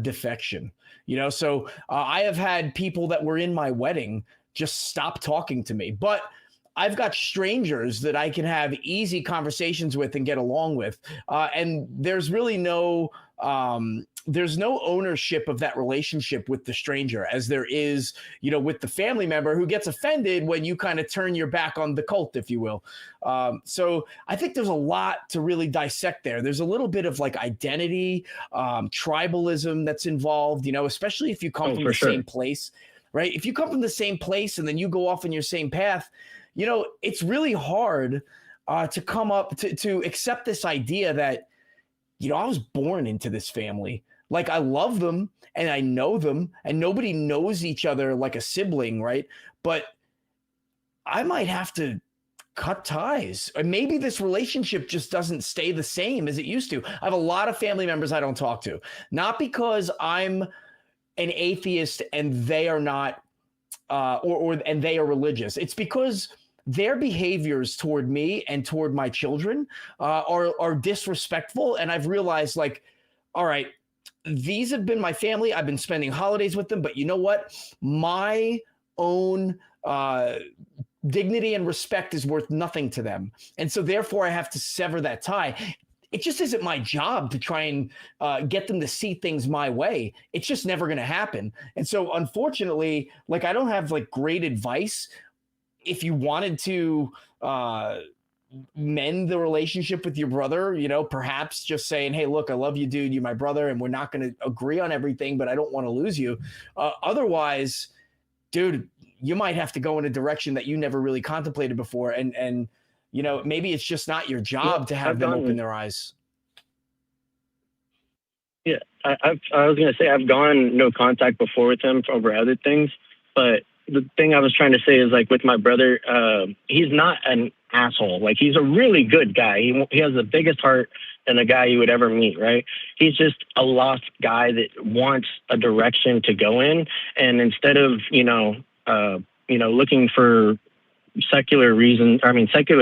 defection. You know, so I have had people that were in my wedding just stop talking to me, but I've got strangers that I can have easy conversations with and get along with. And there's really there's no ownership of that relationship with the stranger as there is, you know, with the family member who gets offended when you kind of turn your back on the cult, if you will. So I think there's a lot to really dissect there. There's a little bit of like identity, tribalism that's involved, you know, especially if you come from the same place, right? If you come from the same place and then you go off on your same path, you know, it's really hard to come up to accept this idea that, you know, I was born into this family. Like, I love them and I know them and nobody knows each other like a sibling, right? But I might have to cut ties. Or maybe this relationship just doesn't stay the same as it used to. I have a lot of family members I don't talk to, not because I'm an atheist and they are not, and they are religious. It's because their behaviors toward me and toward my children are disrespectful. And I've realized, like, all right, these have been my family. I've been spending holidays with them, but you know what? My own dignity and respect is worth nothing to them. And so therefore I have to sever that tie. It just isn't my job to try and get them to see things my way. It's just never going to happen. And so unfortunately, like, I don't have like great advice. If you wanted to mend the relationship with your brother, you know, perhaps just saying, hey, look, I love you, dude. You're my brother, and we're not going to agree on everything, but I don't want to lose you. Otherwise, dude, you might have to go in a direction that you never really contemplated before. And you know, maybe it's just not your job to have them open their eyes. Yeah, I was going to say, I've gone no contact before with him over other things, but the thing I was trying to say is, like, with my brother, he's not an asshole. Like, he's a really good guy. He has the biggest heart and a guy you would ever meet, right? He's just a lost guy that wants a direction to go in. And instead of, looking for secular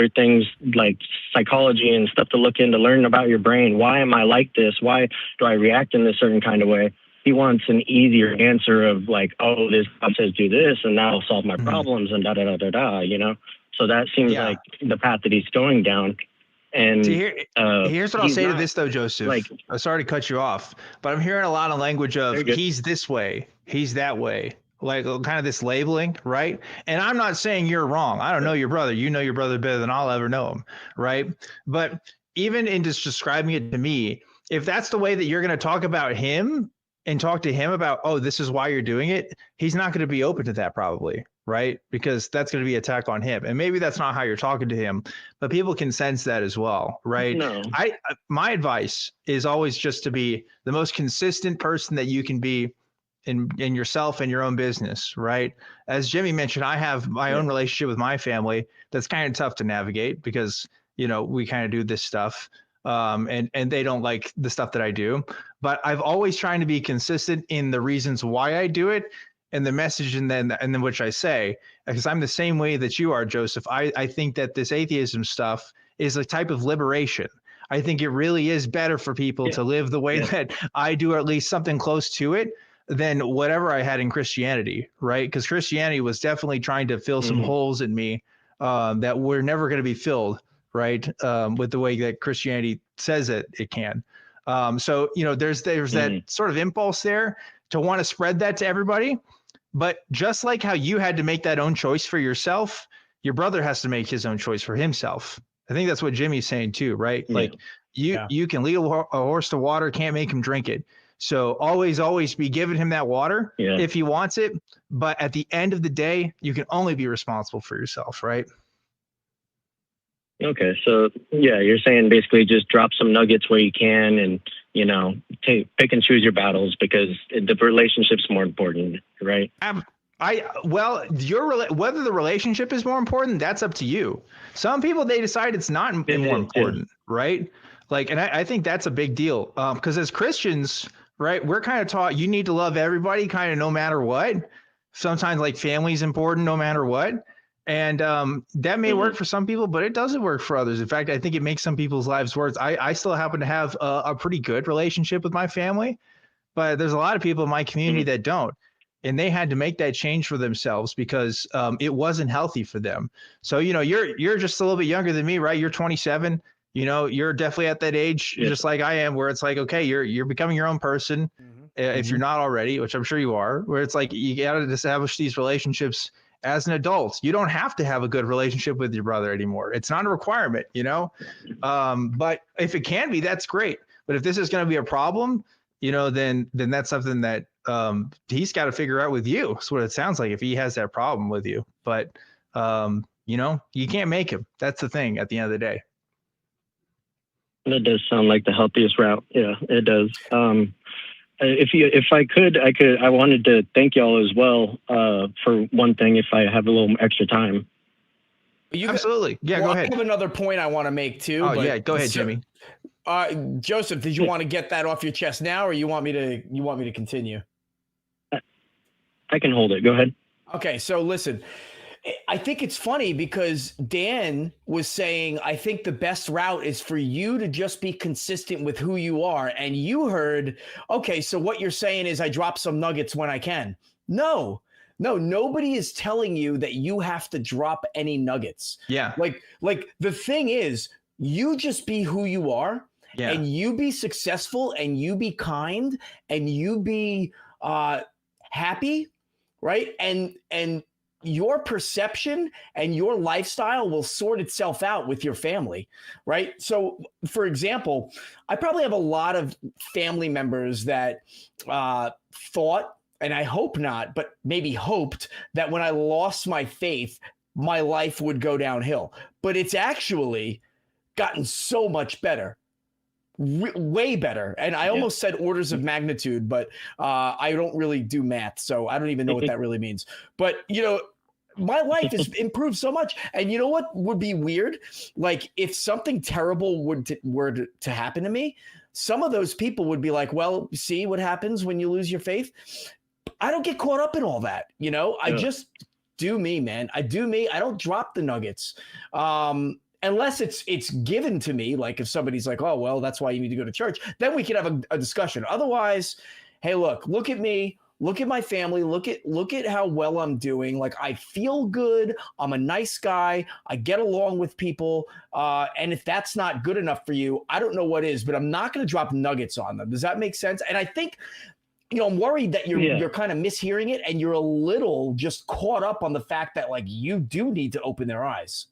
things like psychology and stuff to look into, learn about your brain. Why am I like this? Why do I react in this certain kind of way? He wants an easier answer of like, oh, this God says do this and that'll solve my problems and da-da-da-da-da, you know? So that seems like the path that he's going down. And here's what I'll say to this though, Joseph. Like, I'm sorry to cut you off, but I'm hearing a lot of language of he's this way, he's that way, like kind of this labeling, right? And I'm not saying you're wrong. I don't know your brother. You know your brother better than I'll ever know him, right? But even in just describing it to me, if that's the way that you're going to talk about him and talk to him about, oh, this is why you're doing it, he's not going to be open to that probably, right? Because that's going to be an attack on him. And maybe that's not how you're talking to him, but people can sense that as well, right? No. My advice is always just to be the most consistent person that you can be in yourself and your own business, right? As Jimmy mentioned, I have my own relationship with my family that's kind of tough to navigate because, you know, we kind of do this stuff. And they don't like the stuff that I do, but I've always trying to be consistent in the reasons why I do it and the message and then which I say, because I'm the same way that you are, Joseph. I think that this atheism stuff is a type of liberation. I think it really is better for people to live the way that I do, or at least something close to it, than whatever I had in Christianity, right? Because Christianity was definitely trying to fill some holes in me that were never going to be filled, right? With the way that Christianity says it can. So, you know, there's that sort of impulse there to want to spread that to everybody. But just like how you had to make that own choice for yourself, your brother has to make his own choice for himself I think that's what Jimmy's saying too, right? Yeah. Like you can lead a horse to water, can't make him drink it. So always be giving him that water if he wants it. But at the end of the day, you can only be responsible for yourself, right? Okay, so yeah, you're saying basically just drop some nuggets where you can, and pick and choose your battles, because the relationship's more important, right? Whether the relationship is more important, that's up to you. Some people, they decide it's not more important, right? Like, and I think that's a big deal, because as Christians, right, we're kind of taught you need to love everybody, kind of no matter what. Sometimes like family's important no matter what. And that may work for some people, but it doesn't work for others. In fact, I think it makes some people's lives worse. I still happen to have a pretty good relationship with my family, but there's a lot of people in my community that don't. And they had to make that change for themselves because it wasn't healthy for them. So, you're just a little bit younger than me, right? You're 27. You're definitely at that age, just like I am, where it's like, okay, you're becoming your own person. If you're not already, which I'm sure you are, where it's like you got to establish these relationships as an adult. You don't have to have a good relationship with your brother anymore. It's not a requirement, but if it can be, that's great. But if this is going to be a problem, then that's something that he's got to figure out with you. That's what it sounds like, if he has that problem with you. But, you can't make him. That's the thing at the end of the day. That does sound like the healthiest route. Yeah, it does. If I could, I wanted to thank y'all as well for one thing, if I have a little extra time. Absolutely. Go ahead. I have another point I want to make too. Oh, yeah. Go ahead, Jimmy. Joseph, did you want to get that off your chest now, or you want me to continue? I can hold it. Go ahead. Okay. So listen, I think it's funny because Dan was saying, I think the best route is for you to just be consistent with who you are. And you heard, okay, so what you're saying is I drop some nuggets when I can. No, nobody is telling you that you have to drop any nuggets. Yeah. Like the thing is, you just be who you are, and you be successful, and you be kind, and you be happy, right? And your perception and your lifestyle will sort itself out with your family, right? So, for example, I probably have a lot of family members that thought, and I hope not, but maybe hoped that when I lost my faith, my life would go downhill. But it's actually gotten so much better. Way better. And I almost said orders of magnitude, but I don't really do math, so I don't even know what that really means. But, my life has improved so much. And you know what would be weird? Like, if something terrible were to happen to me, some of those people would be like, well, see what happens when you lose your faith? I don't get caught up in all that. I just do me, man. I do me. I don't drop the nuggets. Unless it's given to me, like if somebody's like, oh, well, that's why you need to go to church, then we could have a discussion. Otherwise, hey, look at me, look at my family, look at how well I'm doing. Like, I feel good. I'm a nice guy. I get along with people. And if that's not good enough for you, I don't know what is, but I'm not going to drop nuggets on them. Does that make sense? And I think, I'm worried that you're kind of mishearing it, and you're a little just caught up on the fact that, like, you do need to open their eyes.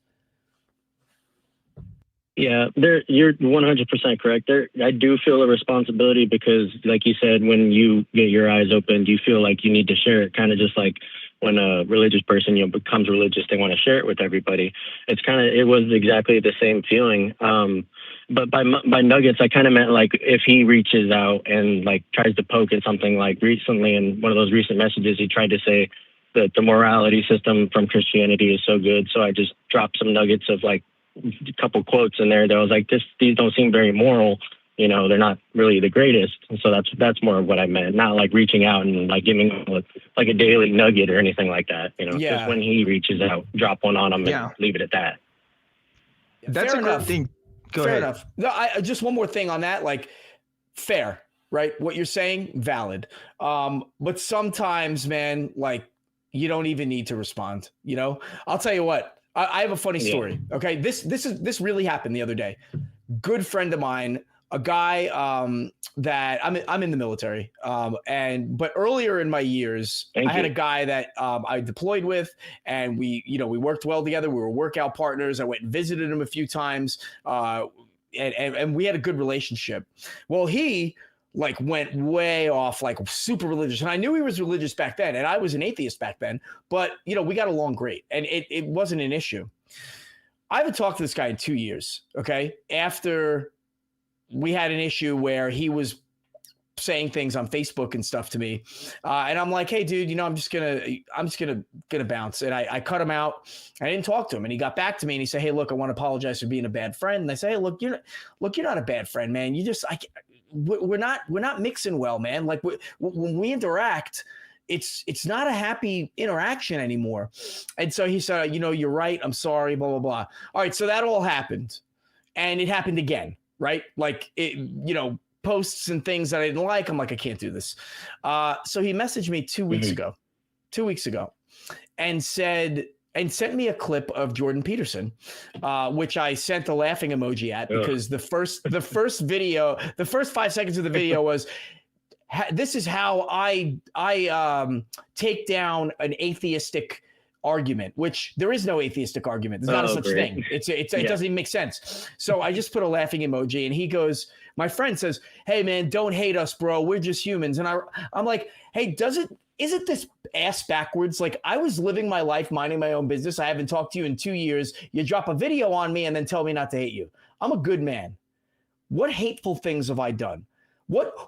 Yeah, you're 100% correct. I do feel a responsibility because, like you said, when you get your eyes opened, you feel like you need to share it. Kind of just like when a religious person becomes religious, they want to share it with everybody. It was exactly the same feeling. But by nuggets, I kind of meant like if he reaches out and like tries to poke at something, like recently in one of those recent messages, he tried to say that the morality system from Christianity is so good. So I just dropped some nuggets of like a couple quotes in there that was like, these don't seem very moral, they're not really the greatest. And so that's more of what I meant, not like reaching out and like giving like a daily nugget or anything like that. Just when he reaches out, drop one on him and leave it at that. That's a good thing. Go ahead. Enough. No, just one more thing on that. Like, fair, right? What you're saying, valid. But sometimes, man, like, you don't even need to respond. I'll tell you what. I have a funny story. Okay. This really happened the other day. Good friend of mine a guy that I'm in the military, but earlier in my years, I had a guy that I deployed with, and we worked well together. We were workout partners. I went and visited him a few times, and we had a good relationship. Well, he like went way off, like super religious, and I knew he was religious back then, and I was an atheist back then. But we got along great, and it wasn't an issue. I haven't talked to this guy in 2 years. Okay, after we had an issue where he was saying things on Facebook and stuff to me. And I'm like, hey dude, I'm just gonna bounce. And I cut him out. I didn't talk to him. And he got back to me and he said, hey, look, I want to apologize for being a bad friend. And I say, hey, look, you're not a bad friend, man. We're not mixing well, man. Like when we interact, it's not a happy interaction anymore. And so he said, you're right. I'm sorry, blah, blah, blah. All right. So that all happened. And it happened again. Right? Like posts and things that I didn't like. I'm like, I can't do this. So he messaged me 2 weeks ago, and sent me a clip of Jordan Peterson, which I sent a laughing emoji at because the first 5 seconds of the video was, this is how I take down an atheistic argument, which there is no atheistic argument. There's not a such thing. It doesn't even make sense. So I just put a laughing emoji, and he goes, my friend says, hey man, don't hate us, bro. We're just humans. And I'm like, hey, isn't this ass backwards? Like, I was living my life, minding my own business. I haven't talked to you in 2 years. You drop a video on me and then tell me not to hate you. I'm a good man. What hateful things have I done?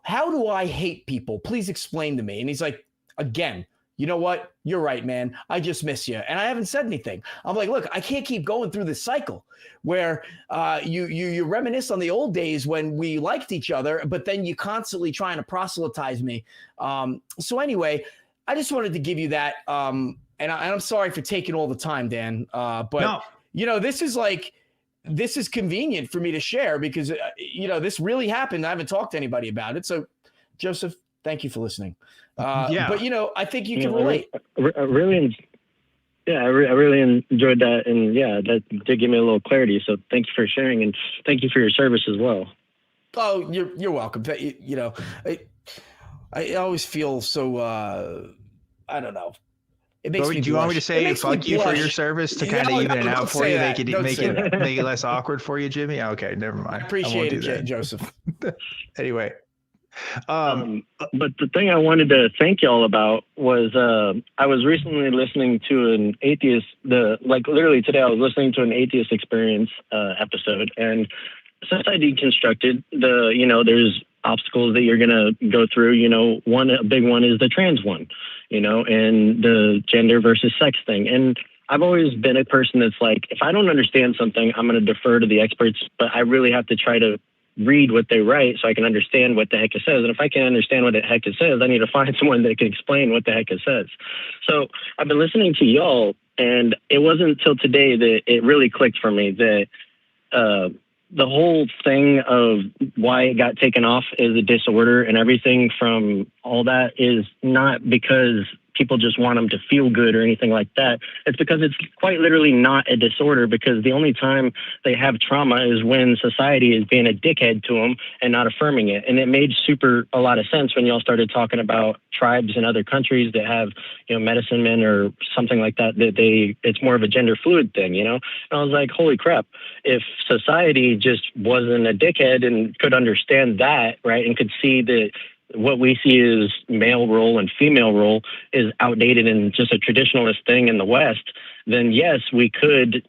How do I hate people? Please explain to me. And he's like, again, you know what? You're right, man. I just miss you. And I haven't said anything. I'm like, look, I can't keep going through this cycle where you reminisce on the old days when we liked each other, but then you constantly trying to proselytize me. So anyway, I just wanted to give you that. And I'm sorry for taking all the time, Dan. But no. This is convenient for me to share because, this really happened. I haven't talked to anybody about it. So Joseph, thank you for listening. But I think you can relate. I really enjoyed that, and that did give me a little clarity. So thank you for sharing, and thank you for your service as well. Oh, you're welcome. I always feel so. I don't know. It makes me. Do you want me to say fuck you for your service to kind of even it out for you? Make it less awkward for you, Jimmy. Okay, never mind. I appreciate it, Joseph. Anyway. But the thing I wanted to thank y'all about was I was recently listening to an atheist. Literally today, I was listening to an atheist experience episode, and since I deconstructed there's obstacles that you're gonna go through. A big one is the trans one, and the gender versus sex thing. And I've always been a person that's like, if I don't understand something, I'm gonna defer to the experts, but I really have to try to read what they write so I can understand what the heck it says. And if I can't understand what the heck it says, I need to find someone that can explain what the heck it says. So I've been listening to y'all, and it wasn't until today that it really clicked for me that the whole thing of why it got taken off as a disorder and everything from all that is not because people just want them to feel good or anything like that. It's because it's quite literally not a disorder, because the only time they have trauma is when society is being a dickhead to them and not affirming it. And it made a lot of sense when y'all started talking about tribes in other countries that have, medicine men or something like that, it's more of a gender fluid thing, And I was like, holy crap, if society just wasn't a dickhead and could understand that, right, and could see that what we see as male role and female role is outdated and just a traditionalist thing in the West, then yes, we could,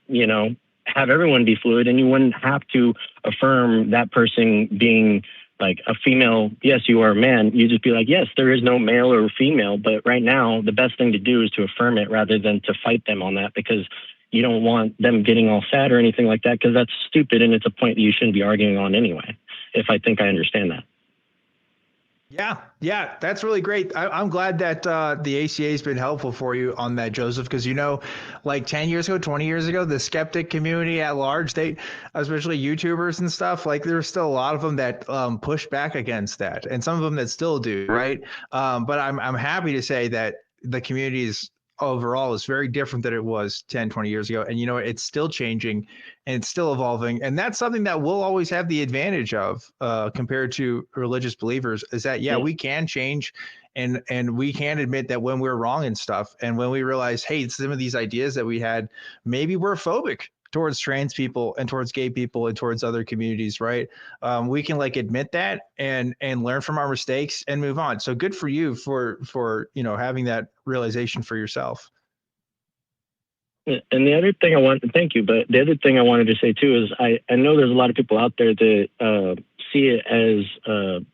have everyone be fluid, and you wouldn't have to affirm that person being like a female. Yes, you are a man. You just be like, yes, there is no male or female. But right now, the best thing to do is to affirm it rather than to fight them on that, because you don't want them getting all sad or anything like that, because that's stupid. And it's a point that you shouldn't be arguing on anyway, if I think I understand that. Yeah, that's really great. I'm glad that the ACA has been helpful for you on that, Joseph, because, like 10 years ago, 20 years ago, the skeptic community at large, especially YouTubers and stuff, like there's still a lot of them that push back against that, and some of them that still do, right? But I'm happy to say that the community is overall is very different than it was 10, 20 years ago. And you know, it's still changing and it's still evolving. And that's something that we'll always have the advantage of compared to religious believers, is that, yeah, we can change and we can admit that when we're wrong and stuff. And when we realize, hey, some of these ideas that we had, maybe we're phobic towards trans people and towards gay people and towards other communities, right? We can like admit that and learn from our mistakes and move on. So good for you for you know, having that realization for yourself. And the other thing thank you, but the other thing I wanted to say too is I know there's a lot of people out there that see it as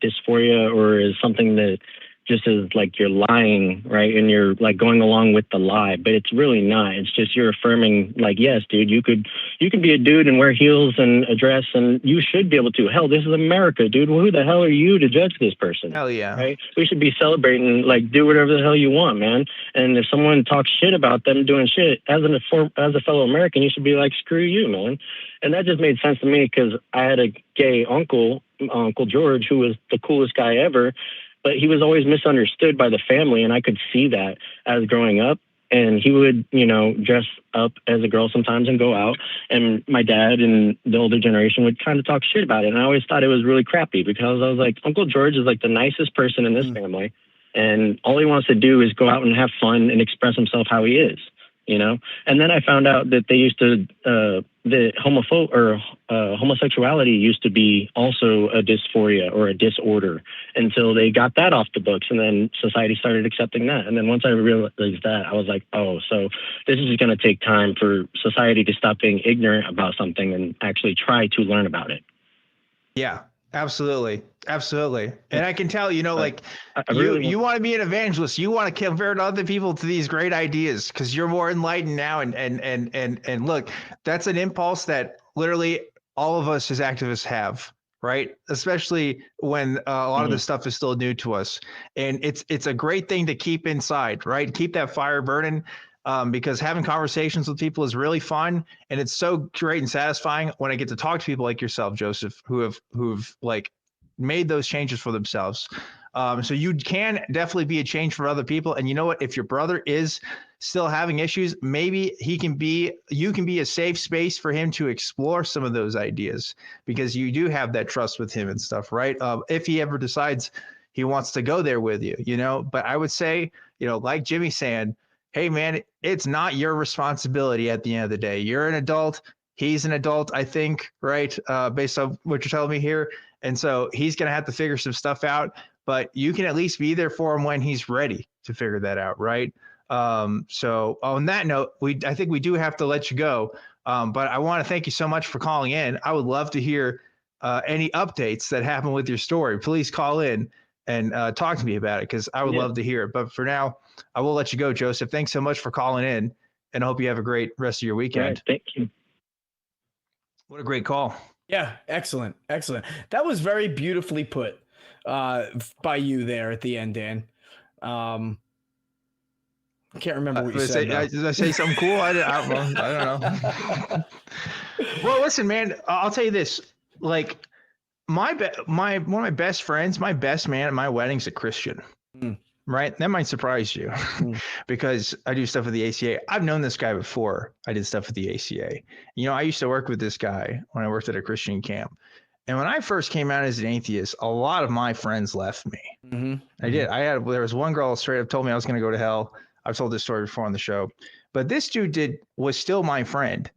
dysphoria or as something that just is like you're lying, right? And you're like going along with the lie, but it's really not. It's just you're affirming, like, yes, dude, you could be a dude and wear heels and a dress, and you should be able to. Hell, this is America, dude. Well, who the hell are you to judge this person? Hell yeah. Right? We should be celebrating, like, do whatever the hell you want, man. And if someone talks shit about them doing shit, as a fellow American, you should be like, screw you, man. And that just made sense to me because I had a gay uncle, Uncle George, who was the coolest guy ever. But he was always misunderstood by the family, and I could see that as growing up. And he would, you know, dress up as a girl sometimes and go out. And my dad and the older generation would kind of talk shit about it. And I always thought it was really crappy because I was like, Uncle George is like the nicest person in this family. And all he wants to do is go out and have fun and express himself how he is, you know? And then I found out that they used to, homosexuality used to be also a dysphoria or a disorder until they got that off the books. And then society started accepting that. And then once I realized that, I was like, oh, so this is going to take time for society to stop being ignorant about something and actually try to learn about it. Yeah, absolutely. Absolutely. And I can tell, you know, like really you want to be an evangelist. You want to convert other people to these great ideas because you're more enlightened now. And look, that's an impulse that literally all of us as activists have, right? Especially when a lot of this stuff is still new to us. And it's a great thing to keep inside, right? Keep that fire burning. Because having conversations with people is really fun, and it's so great and satisfying when I get to talk to people like yourself, Joseph, who've like made those changes for themselves. So you can definitely be a change for other people. And you know what? If your brother is still having issues, maybe you can be a safe space for him to explore some of those ideas because you do have that trust with him and stuff, right? If he ever decides he wants to go there with you, you know. But I would say, you know, like Jimmy's saying, hey, man, it's not your responsibility at the end of the day. You're an adult. He's an adult, I think, right? Based on what you're telling me here. And so he's going to have to figure some stuff out, but you can at least be there for him when he's ready to figure that out, right? So on that note, I think we do have to let you go. But I want to thank you so much for calling in. I would love to hear any updates that happen with your story. Please call in and talk to me about it because I would love to hear it. But for now, I will let you go, Joseph. Thanks so much for calling in, and I hope you have a great rest of your weekend. Right, thank you. What a great call. Yeah, excellent. That was very beautifully put by you there at the end, Dan. I can't remember what you said. Did I say something cool? I don't know. Well, listen, man, I'll tell you this. Like, one of my best friends, my best man at my wedding's a Christian. Right? That might surprise you because I do stuff with the ACA. I've known this guy before I did stuff with the ACA. You know, I used to work with this guy when I worked at a Christian camp. And when I first came out as an atheist, a lot of my friends left me. I did. There was one girl straight up told me I was going to go to hell. I've told this story before on the show. But this dude was still my friend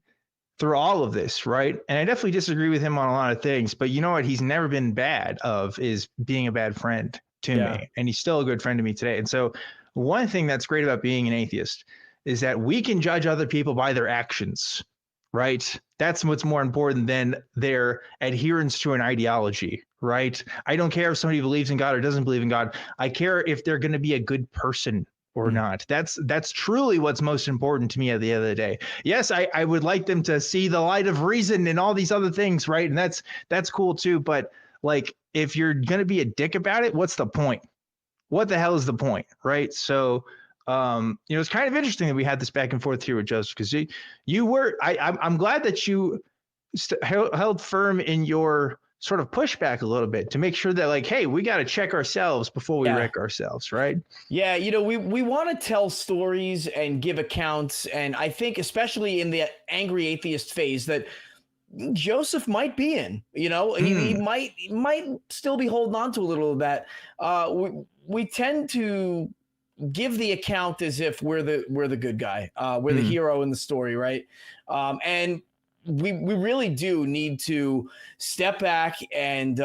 through all of this, right? And I definitely disagree with him on a lot of things. But you know what he's never been bad of is being a bad friend to me, and he's still a good friend to me today. And so one thing that's great about being an atheist is that we can judge other people by their actions, right? That's what's more important than their adherence to an ideology, right? I don't care if somebody believes in God or doesn't believe in God. I care if they're going to be a good person or not. That's truly what's most important to me at the end of the day. Yes, I would like them to see the light of reason and all these other things, right? And that's cool too. But like, if you're going to be a dick about it, what's the point? What the hell is the point? Right. So, you know, it's kind of interesting that we had this back and forth here with Joseph, because I'm glad that you held firm in your sort of pushback a little bit to make sure that like, hey, we got to check ourselves before we Yeah. wreck ourselves, right? Yeah, we want to tell stories and give accounts, and I think especially in the angry atheist phase that Joseph might be in, he might still be holding on to a little of that. We tend to give the account as if we're the good guy, we're the hero in the story, right? And we really do need to step back and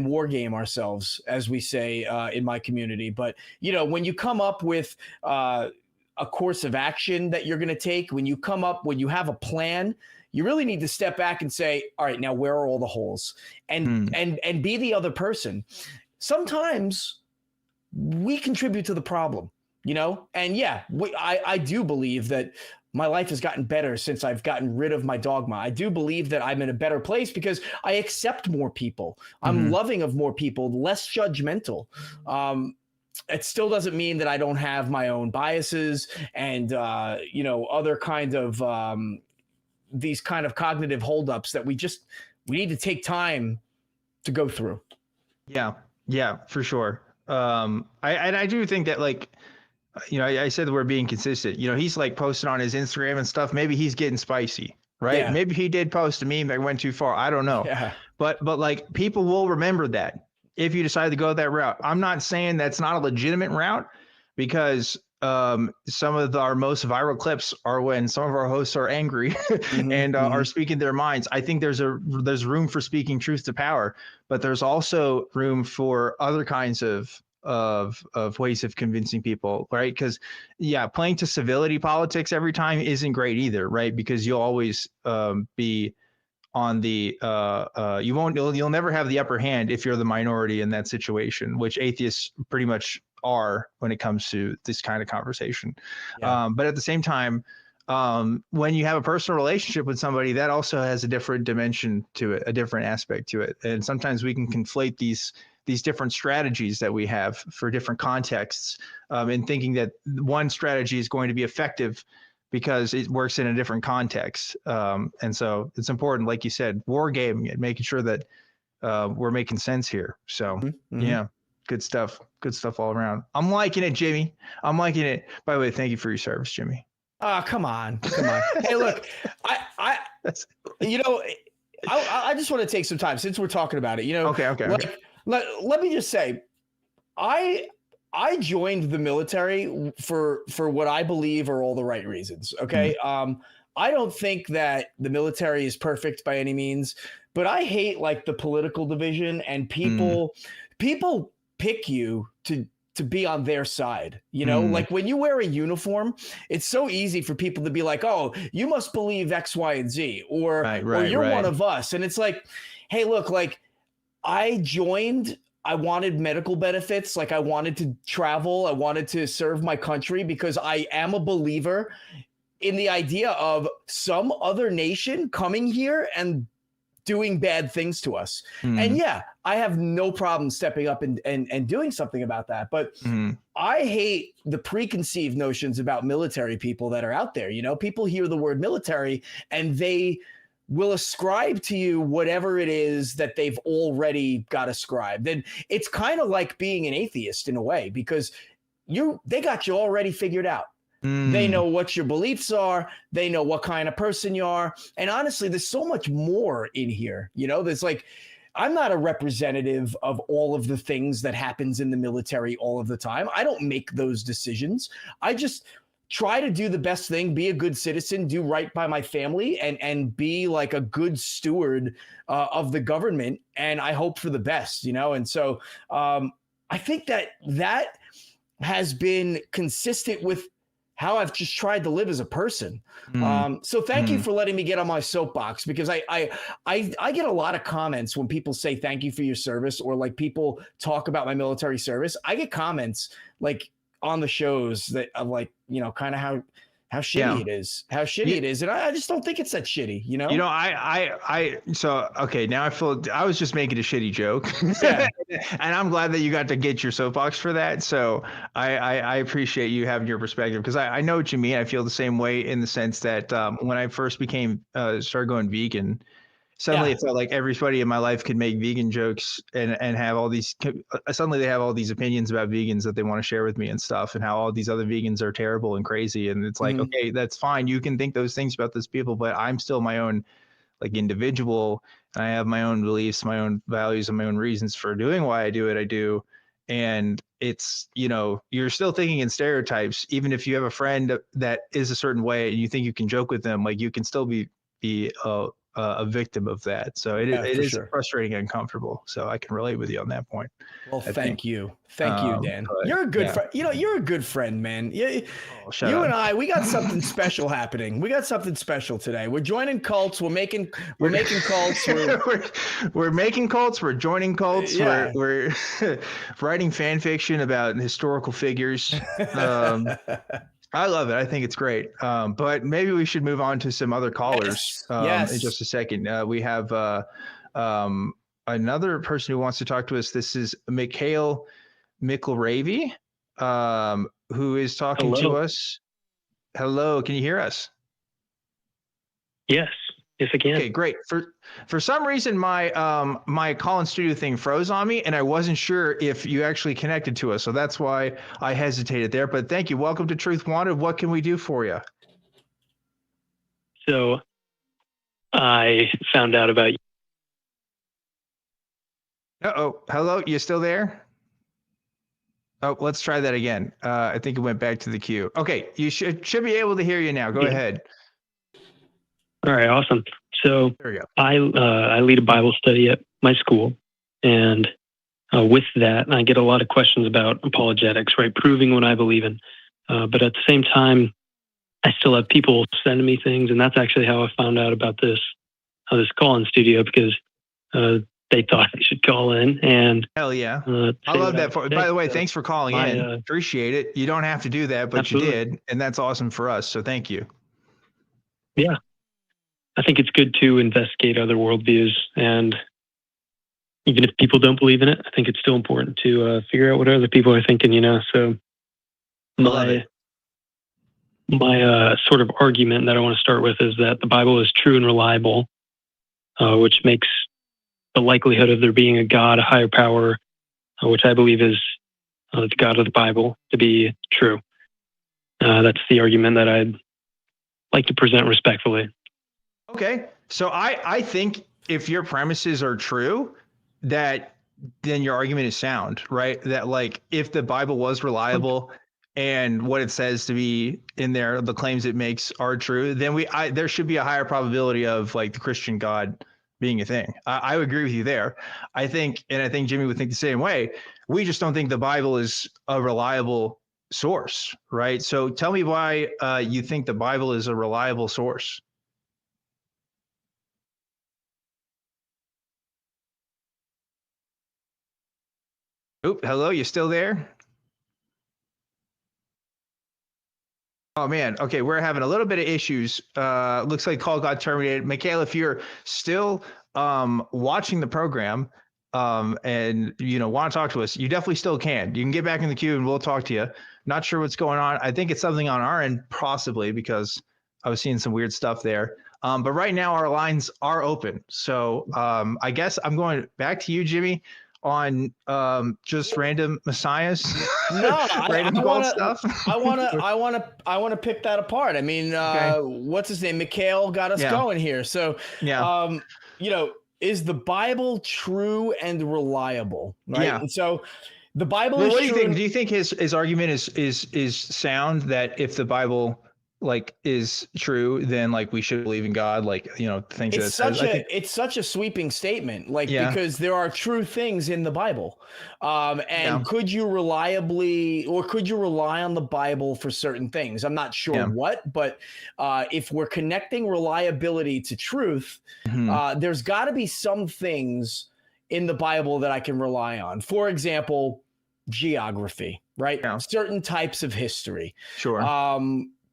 war game ourselves, as we say in my community. But when you come up with a course of action that you're going to take, when you you have a plan, you really need to step back and say, all right, now where are all the holes? And be the other person. Sometimes we contribute to the problem, and yeah, I do believe that my life has gotten better since I've gotten rid of my dogma. I do believe that I'm in a better place because I accept more people. I'm loving of more people, less judgmental. It still doesn't mean that I don't have my own biases and, other kind of these kind of cognitive holdups that we need to take to go through. Yeah, for sure. I do think that like, I said that we're being consistent. He's like posting on his Instagram and stuff. Maybe he's getting spicy, right? Yeah. Maybe he did post a meme that went too far. I don't know. Yeah. But like people will remember that if you decide to go that route. I'm not saying that's not a legitimate route, because some of our most viral clips are when some of our hosts are angry and are speaking their minds. I think there's room for speaking truth to power, but there's also room for other kinds of ways of convincing people, right? Because playing to civility politics every time isn't great either, right? Because you'll always be on the you'll never have the upper hand if you're the minority in that situation, which atheists pretty much are when it comes to this kind of conversation. But at the same time, when you have a personal relationship with somebody, that also has a different dimension to it, a different aspect to it. And sometimes we can conflate these different strategies that we have for different contexts, in thinking that one strategy is going to be effective because it works in a different context. And so it's important, like you said, war gaming it, making sure that we're making sense here. So yeah, good stuff all around. I'm liking it, Jimmy. I'm liking it. By the way, thank you for your service, Jimmy. Come on. Hey, look, I just want to take some time since we're talking about it. Okay. Let me just say, I joined the military for what I believe are all the right reasons. Okay. I don't think that the military is perfect by any means, but I hate like the political division and people pick you to be on their side. Like when you wear a uniform, it's so easy for people to be like, oh, you must believe X, Y, and Z, or you're one of us. And it's like, hey, look, like I wanted medical benefits. Like I wanted to travel. I wanted to serve my country because I am a believer in the idea of some other nation coming here and doing bad things to us. And yeah, I have no problem stepping up and doing something about that. But I hate the preconceived notions about military people that are out there. People hear the word military and they will ascribe to you whatever it is that they've already got ascribed. And it's kind of like being an atheist in a way, because they got you already figured out. They know what your beliefs are. They know what kind of person you are. And honestly, there's so much more in here. There's like, I'm not a representative of all of the things that happens in the military all of the time. I don't make those decisions. I just try to do the best thing, be a good citizen, do right by my family, and be like a good steward of the government. And I hope for the best, And so I think that has been consistent with how I've just tried to live as a person. So thank you for letting me get on my soapbox, because I get a lot of comments when people say thank you for your service, or like people talk about my military service. I get comments like on the shows that of like, kind of how shitty it is, it is. And I just don't think it's that shitty, So, okay, now I was just making a shitty joke. Yeah. And I'm glad that you got to get your soapbox for that. So I appreciate you having your perspective, because I know what you mean. I feel the same way, in the sense that when I first started going vegan, Suddenly it felt like everybody in my life could make vegan jokes and have all these, suddenly they have all these opinions about vegans that they want to share with me and stuff, and how all these other vegans are terrible and crazy. And it's like, okay, that's fine. You can think those things about those people, but I'm still my own like individual. And I have my own beliefs, my own values, and my own reasons for doing why I do what I do. And it's, you know, you're still thinking in stereotypes, even if you have a friend that is a certain way and you think you can joke with them, like you can still be a victim of that. So it is frustrating and uncomfortable. So I can relate with you on that point. Well, thank you, Dan. You're a good friend. You know, you're a good friend, man. You and I, we got something special happening. We got something special today. We're joining cults. We're making cults. We're making cults. We're joining cults. Yeah. We're writing fan fiction about historical figures. I love it. I think it's great. But maybe we should move on to some other callers in just a second. We have another person who wants to talk to us. This is Mikhail-MN, who is talking to us. Hello, can you hear us? Yes, I can. Okay, great. For some reason, my call in studio thing froze on me, and I wasn't sure if you actually connected to us, so that's why I hesitated there. But thank you. Welcome to Truth Wanted. What can we do for you? So, I found out about you. Hello, you still there? Oh, let's try that again. I think it went back to the queue. Okay, you should be able to hear you now. Go ahead. All right, awesome. So there we go. I lead a Bible study at my school, and with that, I get a lot of questions about apologetics, right? Proving what I believe in. But at the same time, I still have people sending me things, and that's actually how I found out about this call-in studio, because they thought they should call in. And hell yeah, I love that. By the way, thanks for calling in. Appreciate it. You don't have to do that, but absolutely. You did, and that's awesome for us. So thank you. Yeah. I think it's good to investigate other worldviews, and even if people don't believe in it, I think it's still important to figure out what other people are thinking, you know? So my sort of argument that I want to start with is that the Bible is true and reliable, which makes the likelihood of there being a God, a higher power, which I believe is the God of the Bible, to be true. That's the argument that I'd like to present respectfully. Okay. So I think if your premises are true, then your argument is sound, right? That like if the Bible was reliable and what it says to be in there, the claims it makes are true, then there should be a higher probability of like the Christian God being a thing. I would agree with you there. I think Jimmy would think the same way. We just don't think the Bible is a reliable source, right? So tell me why you think the Bible is a reliable source. Oh, hello, you still there? Oh man, okay, we're having a little bit of issues. Looks like call got terminated. Mikhail, if you're still watching the program and you know want to talk to us, you definitely still can. You can get back in the queue and we'll talk to you. Not sure what's going on. I think it's something on our end, possibly because I was seeing some weird stuff there. But right now our lines are open. So I guess I'm going back to you, Jimmy, on just random messiahs. No, random stuff. I want to pick that apart. I mean, okay. What's his name? Mikhail got us going here. So, you know, is the Bible true and reliable? Right. Yeah. And so the Bible is what true. Do you think? Do you think his argument is sound, that if the Bible like is true, then like we should believe in God, like, you know, things it's such a sweeping statement, like, because there are true things in the Bible. Could you rely on the Bible for certain things? I'm not sure what, but if we're connecting reliability to truth, there's got to be some things in the Bible that I can rely on. For example, geography, right? Yeah. Certain types of history. Sure.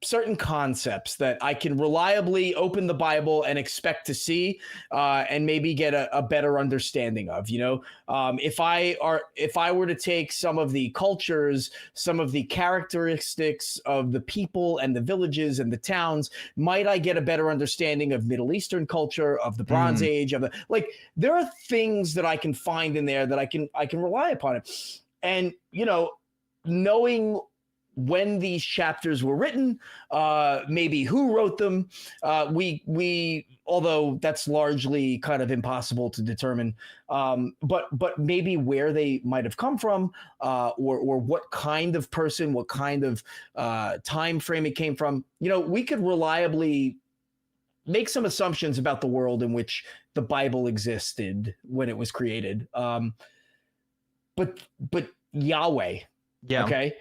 certain concepts that I can reliably open the Bible and expect to see, and maybe get a better understanding of. If I were to take some of the cultures, some of the characteristics of the people and the villages and the towns, might I get a better understanding of Middle Eastern culture, of the Bronze Age, there are things that I can find in there that I can rely upon it. And, knowing when these chapters were written, maybe who wrote them, we although that's largely kind of impossible to determine, but maybe where they might have come from, or what kind of person, what kind of time frame it came from. We could reliably make some assumptions about the world in which the Bible existed when it was created. But Yahweh, okay?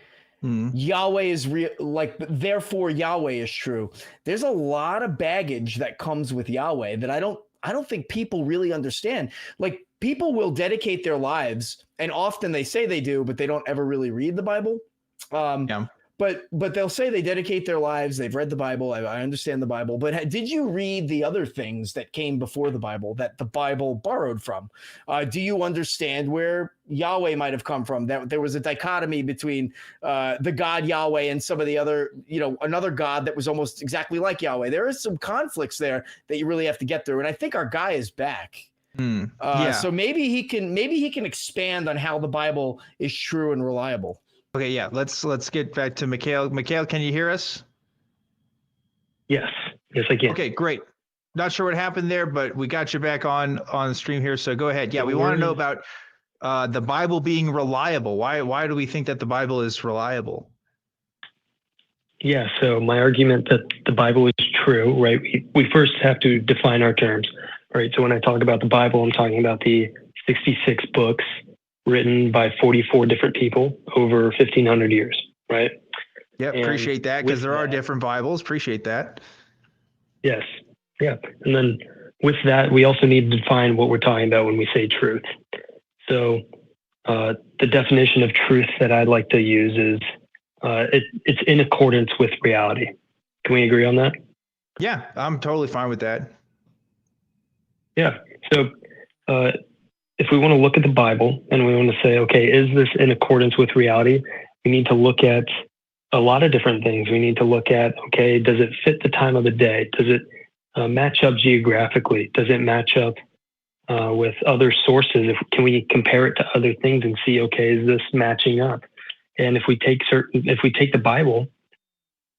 Yahweh is real, therefore Yahweh is true. There's a lot of baggage that comes with Yahweh that I don't think people really understand. Like, people will dedicate their lives, and often they say they do, but they don't ever really read the Bible. But they'll say they dedicate their lives. They've read the Bible. I understand the Bible. But did you read the other things that came before the Bible that the Bible borrowed from? Do you understand where Yahweh might have come from? That there was a dichotomy between the God Yahweh and some of the other, another God that was almost exactly like Yahweh. There is some conflicts there that you really have to get through. And I think our guy is back. So maybe he can expand on how the Bible is true and reliable. Okay, yeah, let's get back to Mikhail. Mikhail, can you hear us? Yes, I can. Okay, great. Not sure what happened there, but we got you back on the stream here. So go ahead. Yeah, we want to know about the Bible being reliable. Why do we think that the Bible is reliable? Yeah, so my argument that the Bible is true, right? We first have to define our terms, right? So when I talk about the Bible, I'm talking about the 66 books written by 44 different people over 1,500 years, right? Yeah, appreciate that, because there are different Bibles. Appreciate that. Yes, yeah. And then with that, we also need to define what we're talking about when we say truth. So the definition of truth that I'd like to use is it's in accordance with reality. Can we agree on that? Yeah, I'm totally fine with that. Yeah. So if we want to look at the Bible and we want to say, okay, is this in accordance with reality? We need to look at a lot of different things. We need to look at, okay, does it fit the time of the day? Does it match up geographically? Does it match up with other sources? Can we compare it to other things and see, okay, is this matching up? And if we take the Bible,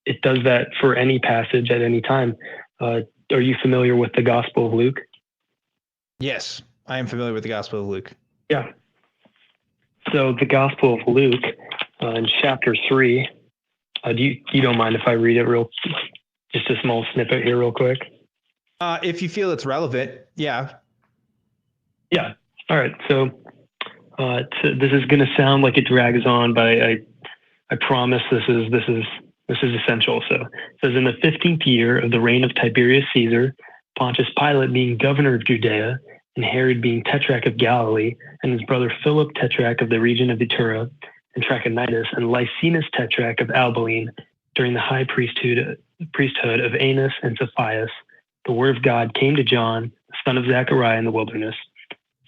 it does that for any passage at any time. Are you familiar with the Gospel of Luke? Yes, I am familiar with the Gospel of Luke. Yeah. So the Gospel of Luke in chapter 3, you don't mind if I read it just a small snippet here real quick? If you feel it's relevant, yeah. Yeah. All right. So this is going to sound like it drags on, but I promise this is essential. So it says, in the 15th year of the reign of Tiberius Caesar, Pontius Pilate being governor of Judea, and Herod being tetrarch of Galilee, and his brother Philip tetrarch of the region of Iturea and Trachonitis, and Lycinus tetrarch of Albaline, during the high priesthood of Annas and Saphias, the word of God came to John, the son of Zechariah, in the wilderness.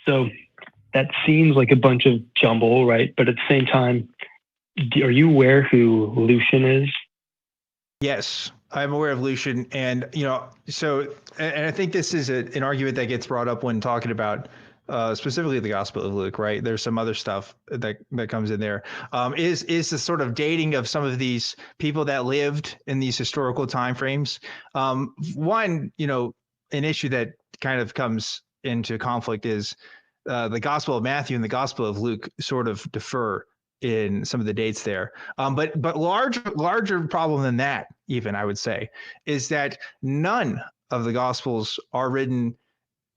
So that seems like a bunch of jumble, right? But at the same time, are you aware who Lucian is? Yes, I'm aware of Lucian, and I think this is an argument that gets brought up when talking about specifically the Gospel of Luke, right? There's some other stuff that comes in there. Is the sort of dating of some of these people that lived in these historical timeframes. One, an issue that kind of comes into conflict is the Gospel of Matthew and the Gospel of Luke sort of differ in some of the dates there. But larger problem than that, even, I would say, is that none of the Gospels are written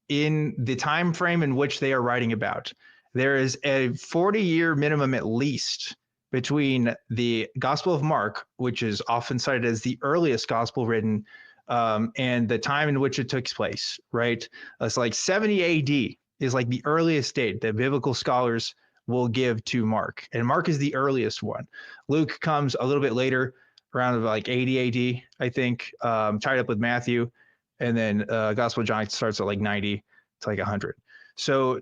in the time frame in which they are writing about. There is a 40-year minimum at least between the Gospel of Mark, which is often cited as the earliest gospel written, and the time in which it took place, right? It's like 70 AD is like the earliest date that biblical scholars will give to Mark. And Mark is the earliest one. Luke comes a little bit later. around like 80 AD, I think, tied up with Matthew. And then Gospel of John starts at like 90 to like 100. So,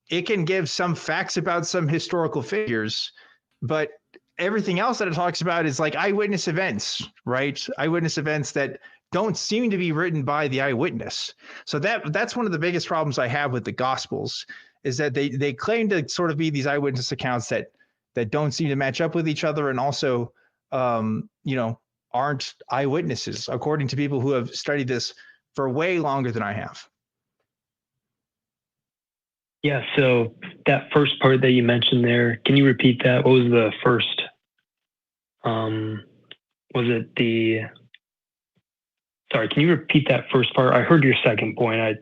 it can give some facts about some historical figures, but everything else that it talks about is like eyewitness events, right? Eyewitness events that don't seem to be written by the eyewitness. So that's one of the biggest problems I have with the Gospels, is that they claim to sort of be these eyewitness accounts that don't seem to match up with each other, and also aren't eyewitnesses, according to people who have studied this for way longer than I have. Yeah, so that first part that you mentioned there, can you repeat that? What was the first? Sorry, can you repeat that first part? I heard your second point. I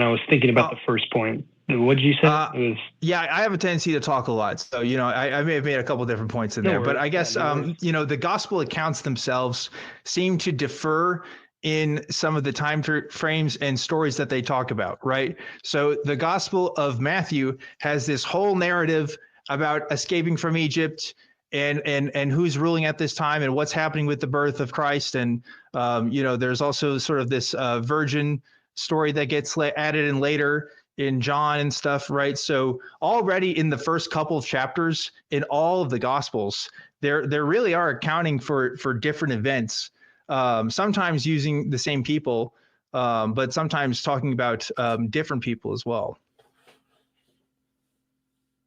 was thinking about the first point. What did you say? Yeah, I have a tendency to talk a lot. So, I may have made a couple different points in there, but I guess, the gospel accounts themselves seem to differ in some of the time frames and stories that they talk about, right? So the Gospel of Matthew has this whole narrative about escaping from Egypt and who's ruling at this time and what's happening with the birth of Christ. And, there's also sort of this virgin story that gets added in later in John and stuff, right? So already in the first couple of chapters in all of the Gospels, there really are accounting for different events. Sometimes using the same people, but sometimes talking about different people as well.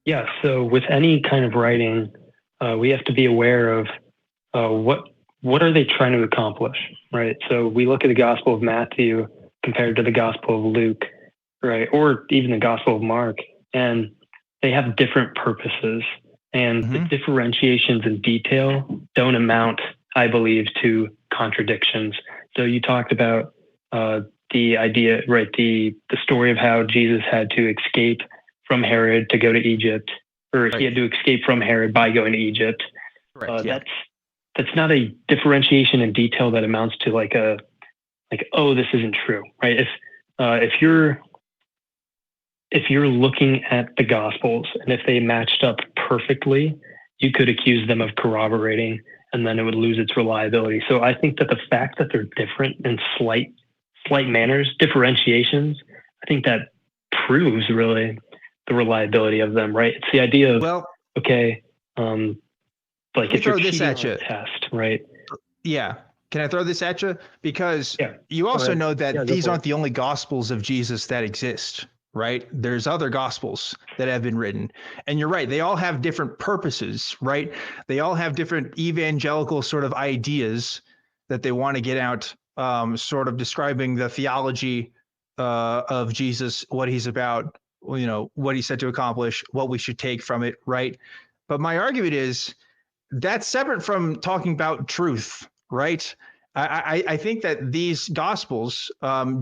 Yeah, so with any kind of writing, we have to be aware of what are they trying to accomplish, right? So we look at the Gospel of Matthew compared to the Gospel of Luke, right? Or even the Gospel of Mark, and they have different purposes. And the differentiations in detail don't amount, I believe, to contradictions. So you talked about the idea, right? The story of how Jesus had to escape from Herod to go to Egypt, or he had to escape from Herod by going to Egypt. That's not a differentiation in detail that amounts to oh, this isn't true, right? If you're looking at the Gospels and if they matched up perfectly, you could accuse them of corroborating, and then it would lose its reliability. So I think that the fact that they're different in slight manners, differentiations, I think that proves really the reliability of them, right? It's the idea of, if you're cheating on a test, right? Yeah. Can I throw this at you? Because you also know that these aren't the only Gospels of Jesus that exist, right? There's other Gospels that have been written. And you're right. They all have different purposes, right? They all have different evangelical sort of ideas that they want to get out, sort of describing the theology of Jesus, what he's about, what he said to accomplish, what we should take from it, right? But my argument is that's separate from talking about truth, right? I think that these Gospels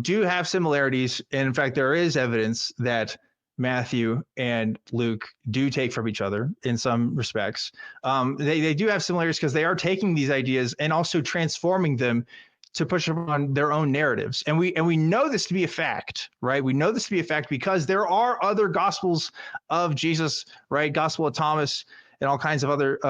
do have similarities. And in fact, there is evidence that Matthew and Luke do take from each other in some respects. They do have similarities because they are taking these ideas and also transforming them to push them on their own narratives. And we know this to be a fact, right? We know this to be a fact because there are other Gospels of Jesus, right? Gospel of Thomas and all kinds of other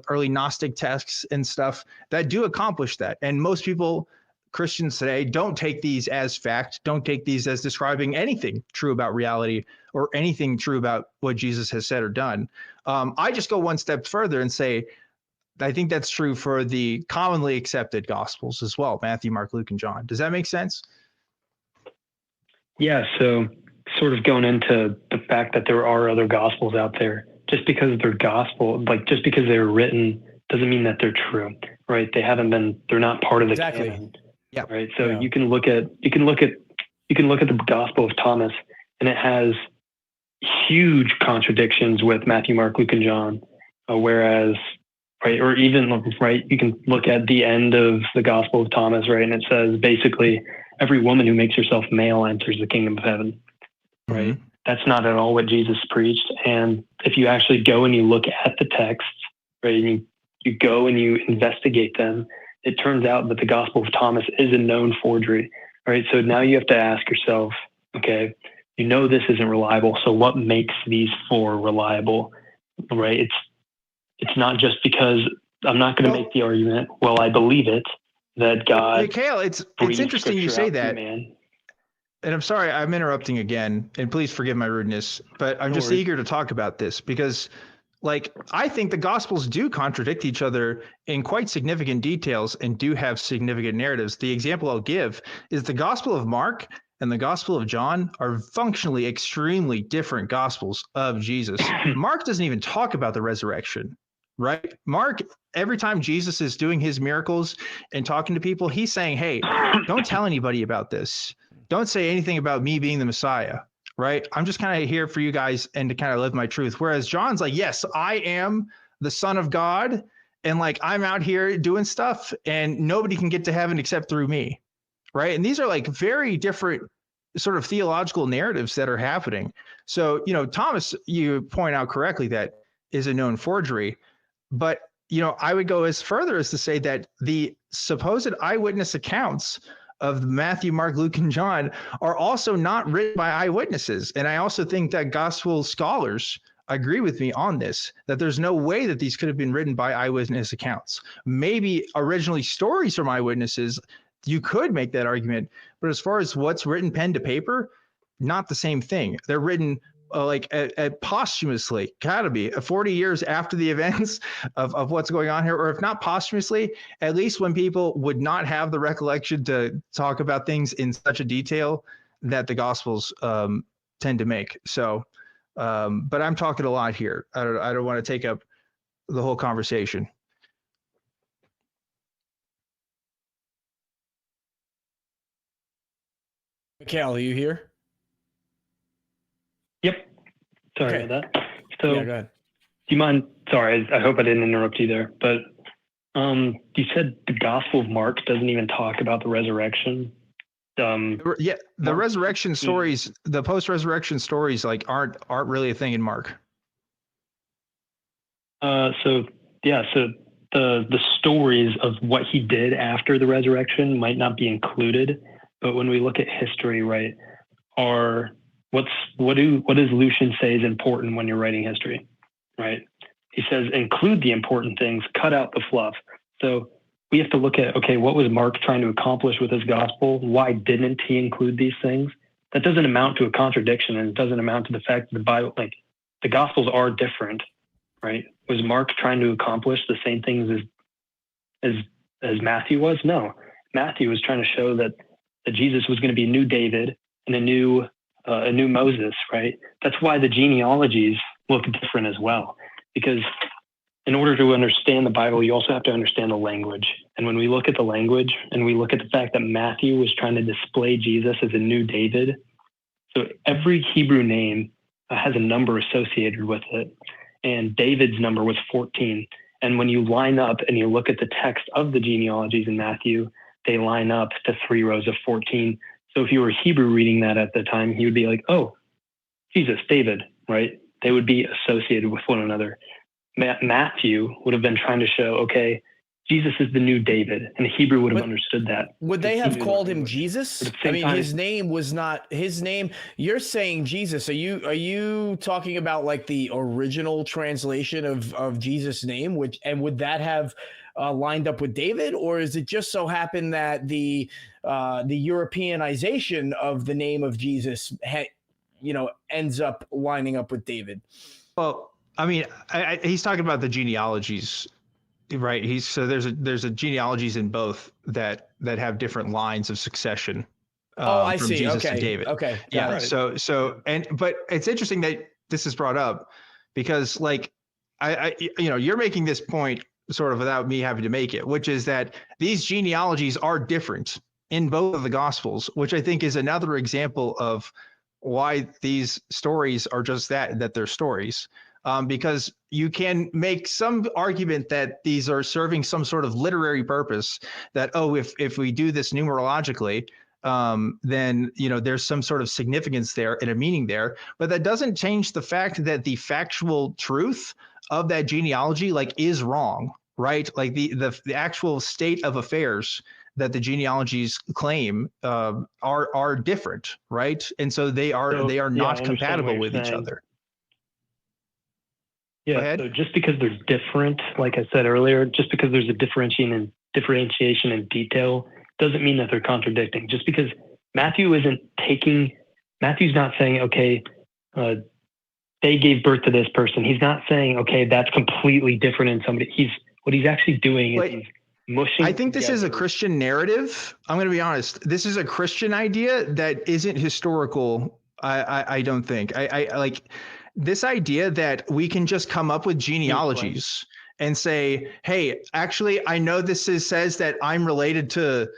early Gnostic texts and stuff that do accomplish that. And most people, Christians today, don't take these as fact, don't take these as describing anything true about reality or anything true about what Jesus has said or done. I just go one step further and say, I think that's true for the commonly accepted Gospels as well, Matthew, Mark, Luke, and John. Does that make sense? Yeah, so sort of going into the fact that there are other Gospels out there, just because they're gospel, just because they're written, doesn't mean that they're true, right? They're not part of the canon. Yeah. Right. So you can look at the Gospel of Thomas, and it has huge contradictions with Matthew, Mark, Luke, and John. Whereas, right, or even right, you can look at the end of the Gospel of Thomas, right, and it says basically every woman who makes herself male enters the kingdom of heaven. Right. Mm-hmm. That's not at all what Jesus preached. And if you actually go and you look at the texts, right, and you go and you investigate them, it turns out that the Gospel of Thomas is a known forgery. Right. So now you have to ask yourself, okay, this isn't reliable. So what makes these four reliable? Right. It's not just because I'm not going to make the argument, well, I believe it, that God. Mikhail, it's interesting you say that. Man. And I'm sorry, I'm interrupting again, and please forgive my rudeness, but I'm just eager to talk about this because, like, I think the Gospels do contradict each other in quite significant details and do have significant narratives. The example I'll give is the Gospel of Mark and the Gospel of John are functionally extremely different Gospels of Jesus. Mark doesn't even talk about the resurrection, right? Mark, every time Jesus is doing his miracles and talking to people, he's saying, hey, don't tell anybody about this. Don't say anything about me being the Messiah, right? I'm just kind of here for you guys and to kind of live my truth. Whereas John's like, yes, I am the Son of God. And like, I'm out here doing stuff and nobody can get to heaven except through me, right? And these are like very different sort of theological narratives that are happening. So, you know, Thomas, you point out correctly that is a known forgery. But, you know, I would go as further as to say that the supposed eyewitness accounts of Matthew, Mark, Luke, and John are also not written by eyewitnesses. And I also think that gospel scholars agree with me on this, that there's no way that these could have been written by eyewitness accounts. Maybe originally stories from eyewitnesses, you could make that argument. But as far as what's written pen to paper, not the same thing. They're written posthumously, gotta be 40 years after the events of what's going on here, or if not posthumously, at least when people would not have the recollection to talk about things in such a detail that the Gospels tend to make. So, but I'm talking a lot here. I don't want to take up the whole conversation. Mikhail, are you here? Yep. Sorry about that. So, yeah, go ahead. Do you mind? Sorry, I hope I didn't interrupt you there. But you said the Gospel of Mark doesn't even talk about the resurrection. The resurrection stories, the post-resurrection stories, like aren't really a thing in Mark. So the stories of what he did after the resurrection might not be included, but when we look at history, right, what does Lucian say is important when you're writing history, right? He says, include the important things, cut out the fluff. So we have to look at, okay, what was Mark trying to accomplish with his gospel? Why didn't he include these things? That doesn't amount to a contradiction, and it doesn't amount to the fact that the Bible, like the Gospels are different, right? Was Mark trying to accomplish the same things as Matthew was? No, Matthew was trying to show that Jesus was going to be a new David and a new Moses, right? That's why the genealogies look different as well, because in order to understand the Bible, you also have to understand the language. And when we look at the language and we look at the fact that Matthew was trying to display Jesus as a new David, so every Hebrew name has a number associated with it. And David's number was 14. And when you line up and you look at the text of the genealogies in Matthew, they line up to 3 rows of 14. So if you were Hebrew reading that at the time, you would be like, oh, Jesus, David, right? They would be associated with one another. Matthew would have been trying to show, okay, Jesus is the new David, and Hebrew would have understood that. Would they have called him Jesus? I mean, his name was not his name. You're saying Jesus. Are you talking about like the original translation of Jesus' name, would that have lined up with David, or is it just so happened that the Europeanization of the name of Jesus ends up lining up with David? Well, I mean, he's talking about the genealogies, right? There's a genealogies in both that have different lines of succession. I from see. Jesus okay. to David. Okay. Yeah. Right. But it's interesting that this is brought up because, like, you're making this point sort of without me having to make it, which is that these genealogies are different in both of the Gospels, which I think is another example of why these stories are just that they're stories. Because you can make some argument that these are serving some sort of literary purpose, that, oh, if we do this numerologically, then, there's some sort of significance there and a meaning there. But that doesn't change the fact that the factual truth of that genealogy, like, is wrong, right? Like the actual state of affairs that the genealogies claim are different, right? And so they are not compatible with each other. Yeah. So just because they're different, like I said earlier, just because there's a differentiation in detail doesn't mean that they're contradicting. Just because Matthew's not saying, okay, they gave birth to this person. He's not saying, okay, that's completely different in somebody. What he's actually doing is he's mushing. I think this is a Christian narrative. I'm going to be honest. This is a Christian idea that isn't historical. I don't think. I like this idea that we can just come up with genealogies and say, hey, actually, I know this says that I'm related to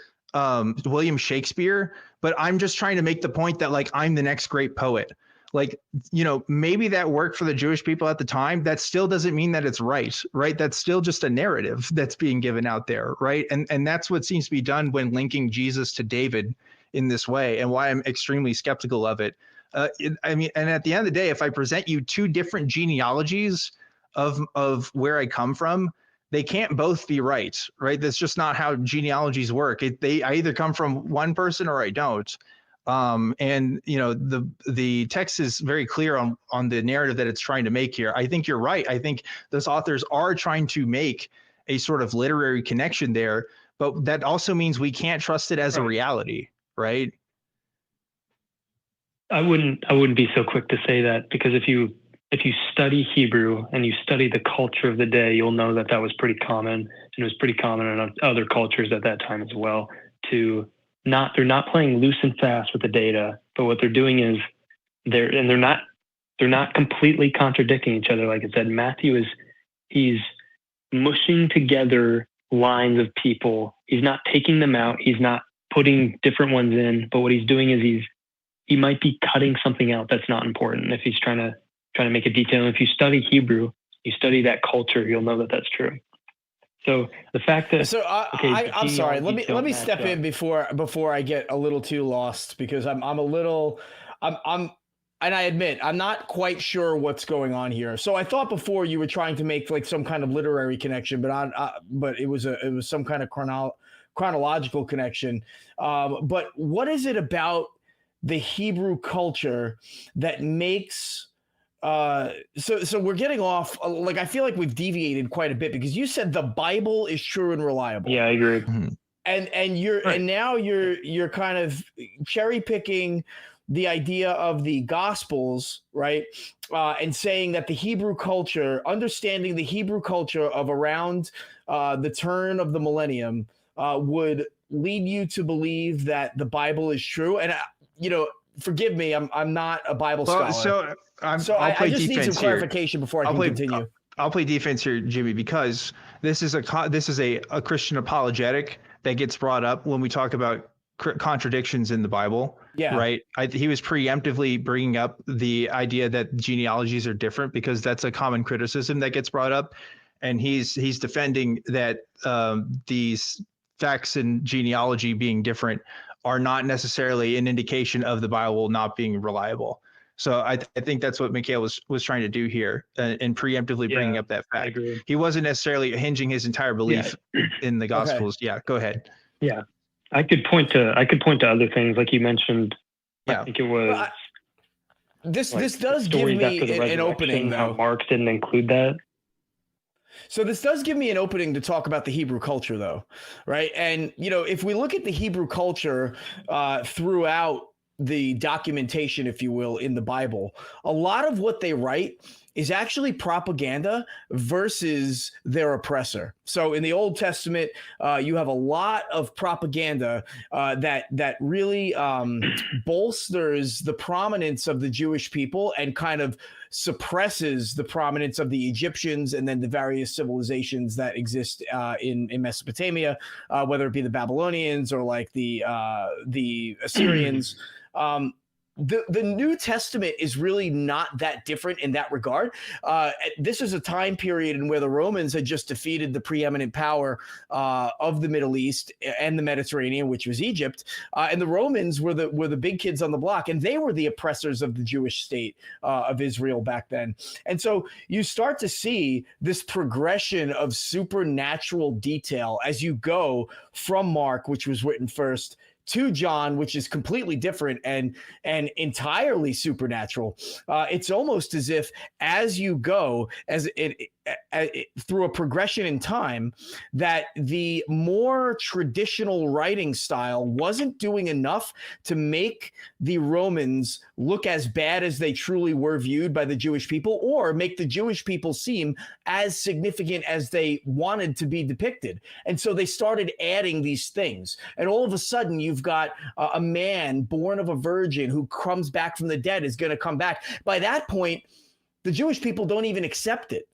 William Shakespeare, but I'm just trying to make the point that like I'm the next great poet. Like, you know, maybe that worked for the Jewish people at the time. That still doesn't mean that it's right? That's still just a narrative that's being given out there, right? And that's what seems to be done when linking Jesus to David in this way, and why I'm extremely skeptical of it. I mean, and at the end of the day, if I present you two different genealogies of where I come from, they can't both be right? That's just not how genealogies work. I either come from one person or I don't. And you know, the text is very clear on the narrative that it's trying to make here. I think you're right. I think those authors are trying to make a sort of literary connection there, but that also means we can't trust it as a reality, right? I wouldn't be so quick to say that, because if you study Hebrew and you study the culture of the day, you'll know that was pretty common, and it was pretty common in other cultures at that time as well. They're not playing loose and fast with the data, but what they're doing is they're not completely contradicting each other. Like I said, Matthew he's mushing together lines of people. He's not taking them out. He's not putting different ones in, but what he's doing is he might be cutting something out that's not important if he's trying to make a detail. And if you study Hebrew, you study that culture, you'll know that that's true. So the fact that I'm sorry. Let me step in before I get a little too lost, because I'm and I admit I'm not quite sure what's going on here. So I thought before you were trying to make like some kind of literary connection, but it was some kind of chronological connection. But what is it about the Hebrew culture that makes so we're getting off, like I feel like we've deviated quite a bit, because you said the Bible is true and reliable. Yeah, I agree. Mm-hmm. And now you're kind of cherry picking the idea of the Gospels, right? And saying that the Hebrew culture, understanding the Hebrew culture of around the turn of the millennium, would lead you to believe that the Bible is true. And you know, forgive me, I'm not a Bible scholar. I just need some clarification before I can continue. I'll play defense here, Jimmy, because this is a Christian apologetic that gets brought up when we talk about contradictions in the Bible. Yeah. Right. He was preemptively bringing up the idea that genealogies are different, because that's a common criticism that gets brought up, and he's defending that these facts in genealogy being different are not necessarily an indication of the Bible not being reliable. So I think that's what Mikhail was trying to do here, and preemptively bringing up that fact. He wasn't necessarily hinging his entire belief in the Gospels. Okay. Yeah, go ahead. Yeah, I could point to other things like you mentioned. Yeah, I think it was. This does give me an opening, though. How Mark didn't include that. So this does give me an opening to talk about the Hebrew culture, though, right? And you know, if we look at the Hebrew culture throughout the documentation, if you will, in the Bible, a lot of what they write is actually propaganda versus their oppressor. So in the Old Testament, you have a lot of propaganda that really bolsters the prominence of the Jewish people and kind of suppresses the prominence of the Egyptians and then the various civilizations that exist in Mesopotamia, whether it be the Babylonians or like the Assyrians. The New Testament is really not that different in that regard. This is a time period in where the Romans had just defeated the preeminent power of the Middle East and the Mediterranean, which was Egypt. And the Romans were the big kids on the block, and they were the oppressors of the Jewish state of Israel back then. And so you start to see this progression of supernatural detail as you go from Mark, which was written first, to John, which is completely different and entirely supernatural. It's almost as if as you go through a progression in time, that the more traditional writing style wasn't doing enough to make the Romans look as bad as they truly were viewed by the Jewish people, or make the Jewish people seem as significant as they wanted to be depicted. And so they started adding these things. And all of a sudden, you've got a man born of a virgin who comes back from the dead is going to come back. By that point, the Jewish people don't even accept it.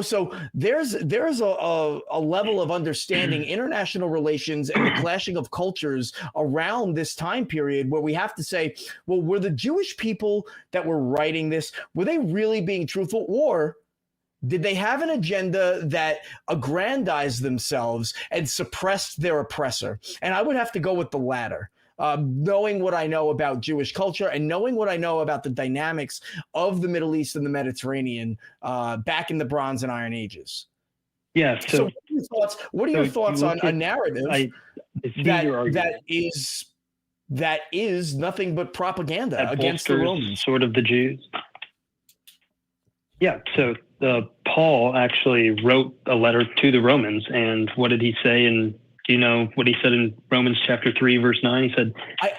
So there's a level of understanding international relations and the clashing of cultures around this time period where we have to say, well, were the Jewish people that were writing this, were they really being truthful, or did they have an agenda that aggrandized themselves and suppressed their oppressor? And I would have to go with the latter. Knowing what I know about Jewish culture and knowing what I know about the dynamics of the Middle East and the Mediterranean back in the Bronze and Iron Ages. Yeah. So what are your thoughts on a narrative that is nothing but propaganda against the Romans? Sort of the Jews. Yeah. So Paul actually wrote a letter to the Romans, and what did he say? And do you know what he said in Romans chapter 3, verse 9? He said, I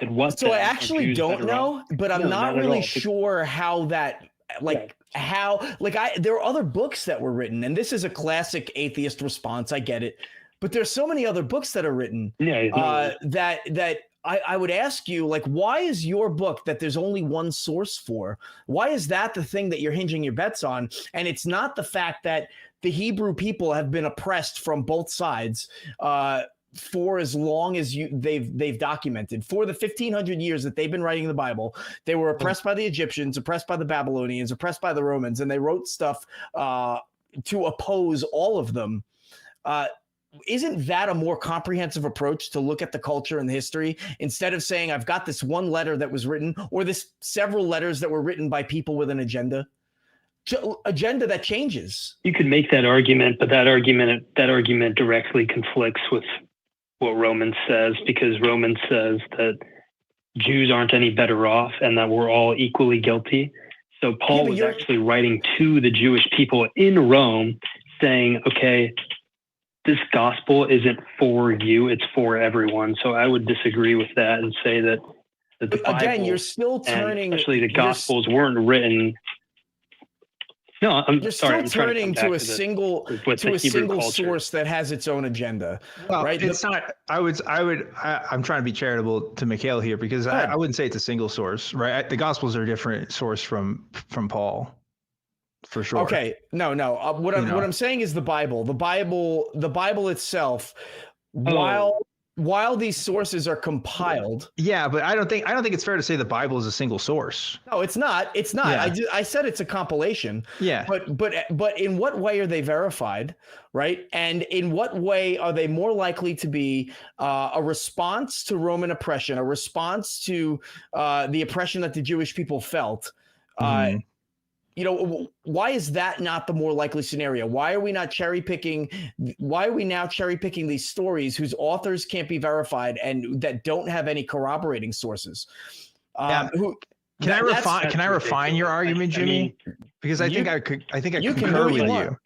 actually don't know, but I'm not really sure how that, there are other books that were written, and this is a classic atheist response. I get it, but there's so many other books that are written that I would ask you, why is your book that there's only one source for? Why is that the thing that you're hinging your bets on? And it's not the fact that the Hebrew people have been oppressed from both sides for as long as they've documented. For the 1,500 years that they've been writing the Bible, they were oppressed by the Egyptians, oppressed by the Babylonians, oppressed by the Romans, and they wrote stuff to oppose all of them. Isn't that a more comprehensive approach to look at the culture and the history, instead of saying, I've got this one letter that was written, or this several letters that were written by people with an agenda that changes? You could make that argument, but that argument directly conflicts with what Romans says, because Romans says that Jews aren't any better off and that we're all equally guilty. So Paul was actually writing to the Jewish people in Rome saying, okay, this gospel isn't for you, it's for everyone. So I would disagree with that and say that the Bible, again, you're still turning, especially the gospels, weren't written. No, you're still turning to a single source that has its own agenda. Well, right? It's not. I'm trying to be charitable to Mikhail here, because I wouldn't say it's a single source, right? The Gospels are a different source from Paul, for sure. Okay, no. What I'm saying is the Bible itself. While these sources are compiled, yeah, but I don't think it's fair to say the Bible is a single source. No, it's not. It's not. Yeah. I said it's a compilation. Yeah. But in what way are they verified, right? And in what way are they more likely to be a response to Roman oppression, a response to the oppression that the Jewish people felt? Why is that not the more likely scenario? Why are we now cherry picking these stories whose authors can't be verified and that don't have any corroborating sources? Can I refine your argument, Jimmy? Because I think I concur with you.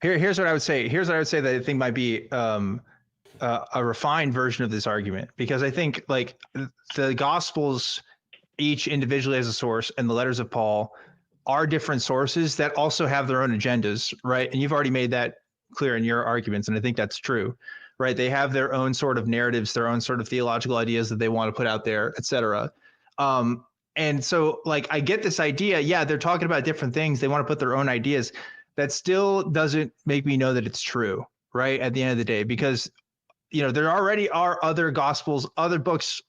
Here's what I would say. That I think might be a refined version of this argument, because I think the Gospels each individually as a source, and the letters of Paul are different sources that also have their own agendas, right? And you've already made that clear in your arguments, and I think that's true, right? They have their own sort of narratives, their own sort of theological ideas that they want to put out there, et cetera. And so I get this idea, yeah, they're talking about different things. They want to put their own ideas. That still doesn't make me know that it's true, right? At the end of the day, because, there already are other Gospels, other books,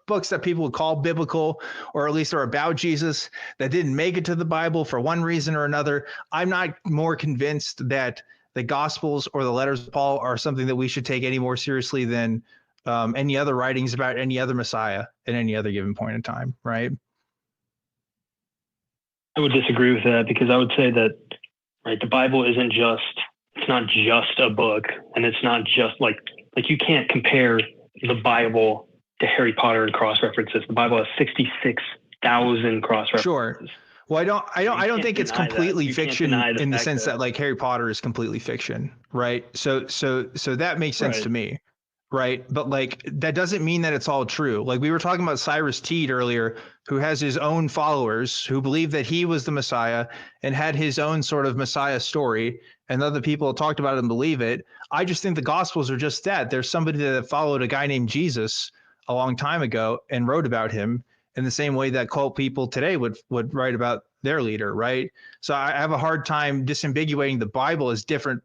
books that people would call biblical, or at least are about Jesus, that didn't make it to the Bible for one reason or another. I'm not more convinced that the Gospels or the letters of Paul are something that we should take any more seriously than any other writings about any other Messiah at any other given point in time, right? I would disagree with that, because I would say that, right, the Bible it's not just a book, and it's not just like you can't compare the Bible Harry Potter and cross references. The Bible has 66,000 cross references. Sure. Well, I don't think it's completely fiction in the sense that like Harry Potter is completely fiction, right? So that makes sense to me, right? But like that doesn't mean that it's all true. Like we were talking about Cyrus Teed earlier, who has his own followers who believe that he was the Messiah and had his own sort of Messiah story, and other people talked about it and believe it. I just think the Gospels are just that. There's somebody that followed a guy named Jesus a long time ago and wrote about him, in the same way that cult people today would write about their leader, right? So I have a hard time disambiguating the Bible as different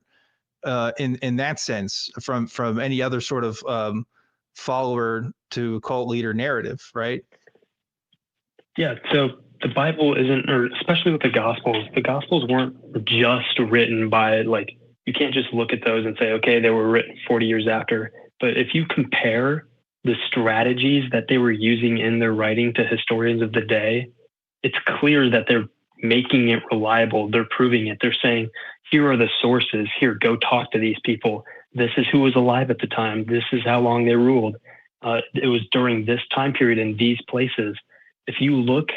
in that sense from any other sort of follower to cult leader narrative, right? Yeah. So the Bible isn't, or especially with the Gospels weren't just written by, like, you can't just look at those and say, okay, they were written 40 years after. But if you compare the strategies that they were using in their writing to historians of the day, it's clear that they're making it reliable. They're proving it. They're saying, here are the sources. Here, go talk to these people. This is who was alive at the time. This is how long they ruled. It was during this time period in these places. If you look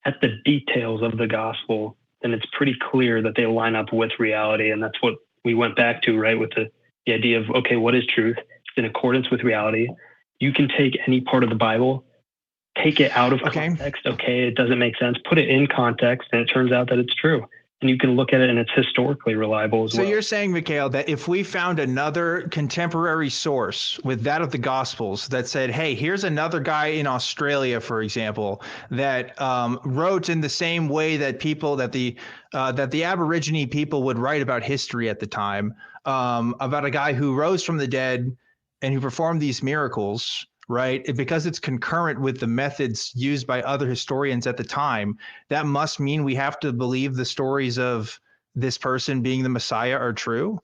at the details of the gospel, then it's pretty clear that they line up with reality. And that's what we went back to, right? With the idea of, okay, what is truth? It's in accordance with reality. You can take any part of the Bible, take it out of context. Okay, it doesn't make sense. Put it in context, and it turns out that it's true. And you can look at it, and it's historically reliable as well. So you're saying, Mikhail, that if we found another contemporary source with that of the Gospels that said, hey, here's another guy in Australia, for example, that wrote in the same way that the Aborigine people would write about history at the time, about a guy who rose from the dead and who performed these miracles, right? Because it's concurrent with the methods used by other historians at the time, that must mean we have to believe the stories of this person being the Messiah are true?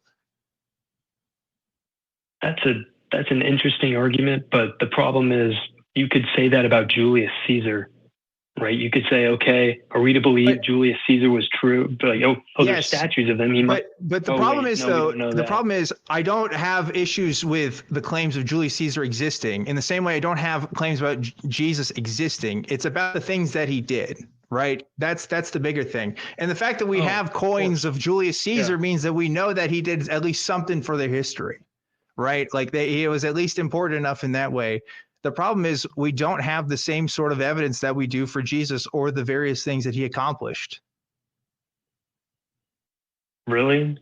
That's an interesting argument, but the problem is you could say that about Julius Caesar, right? You could say, okay, are we to believe Julius Caesar was true? But like, there's statues of him. But the problem is, problem is I don't have issues with the claims of Julius Caesar existing in the same way I don't have claims about Jesus existing. It's about the things that he did, right? That's the bigger thing. And the fact that we have coins of Julius Caesar means that we know that he did at least something for their history, right? Like he was at least important enough in that way. The problem is we don't have the same sort of evidence that we do for Jesus or the various things that he accomplished. Really?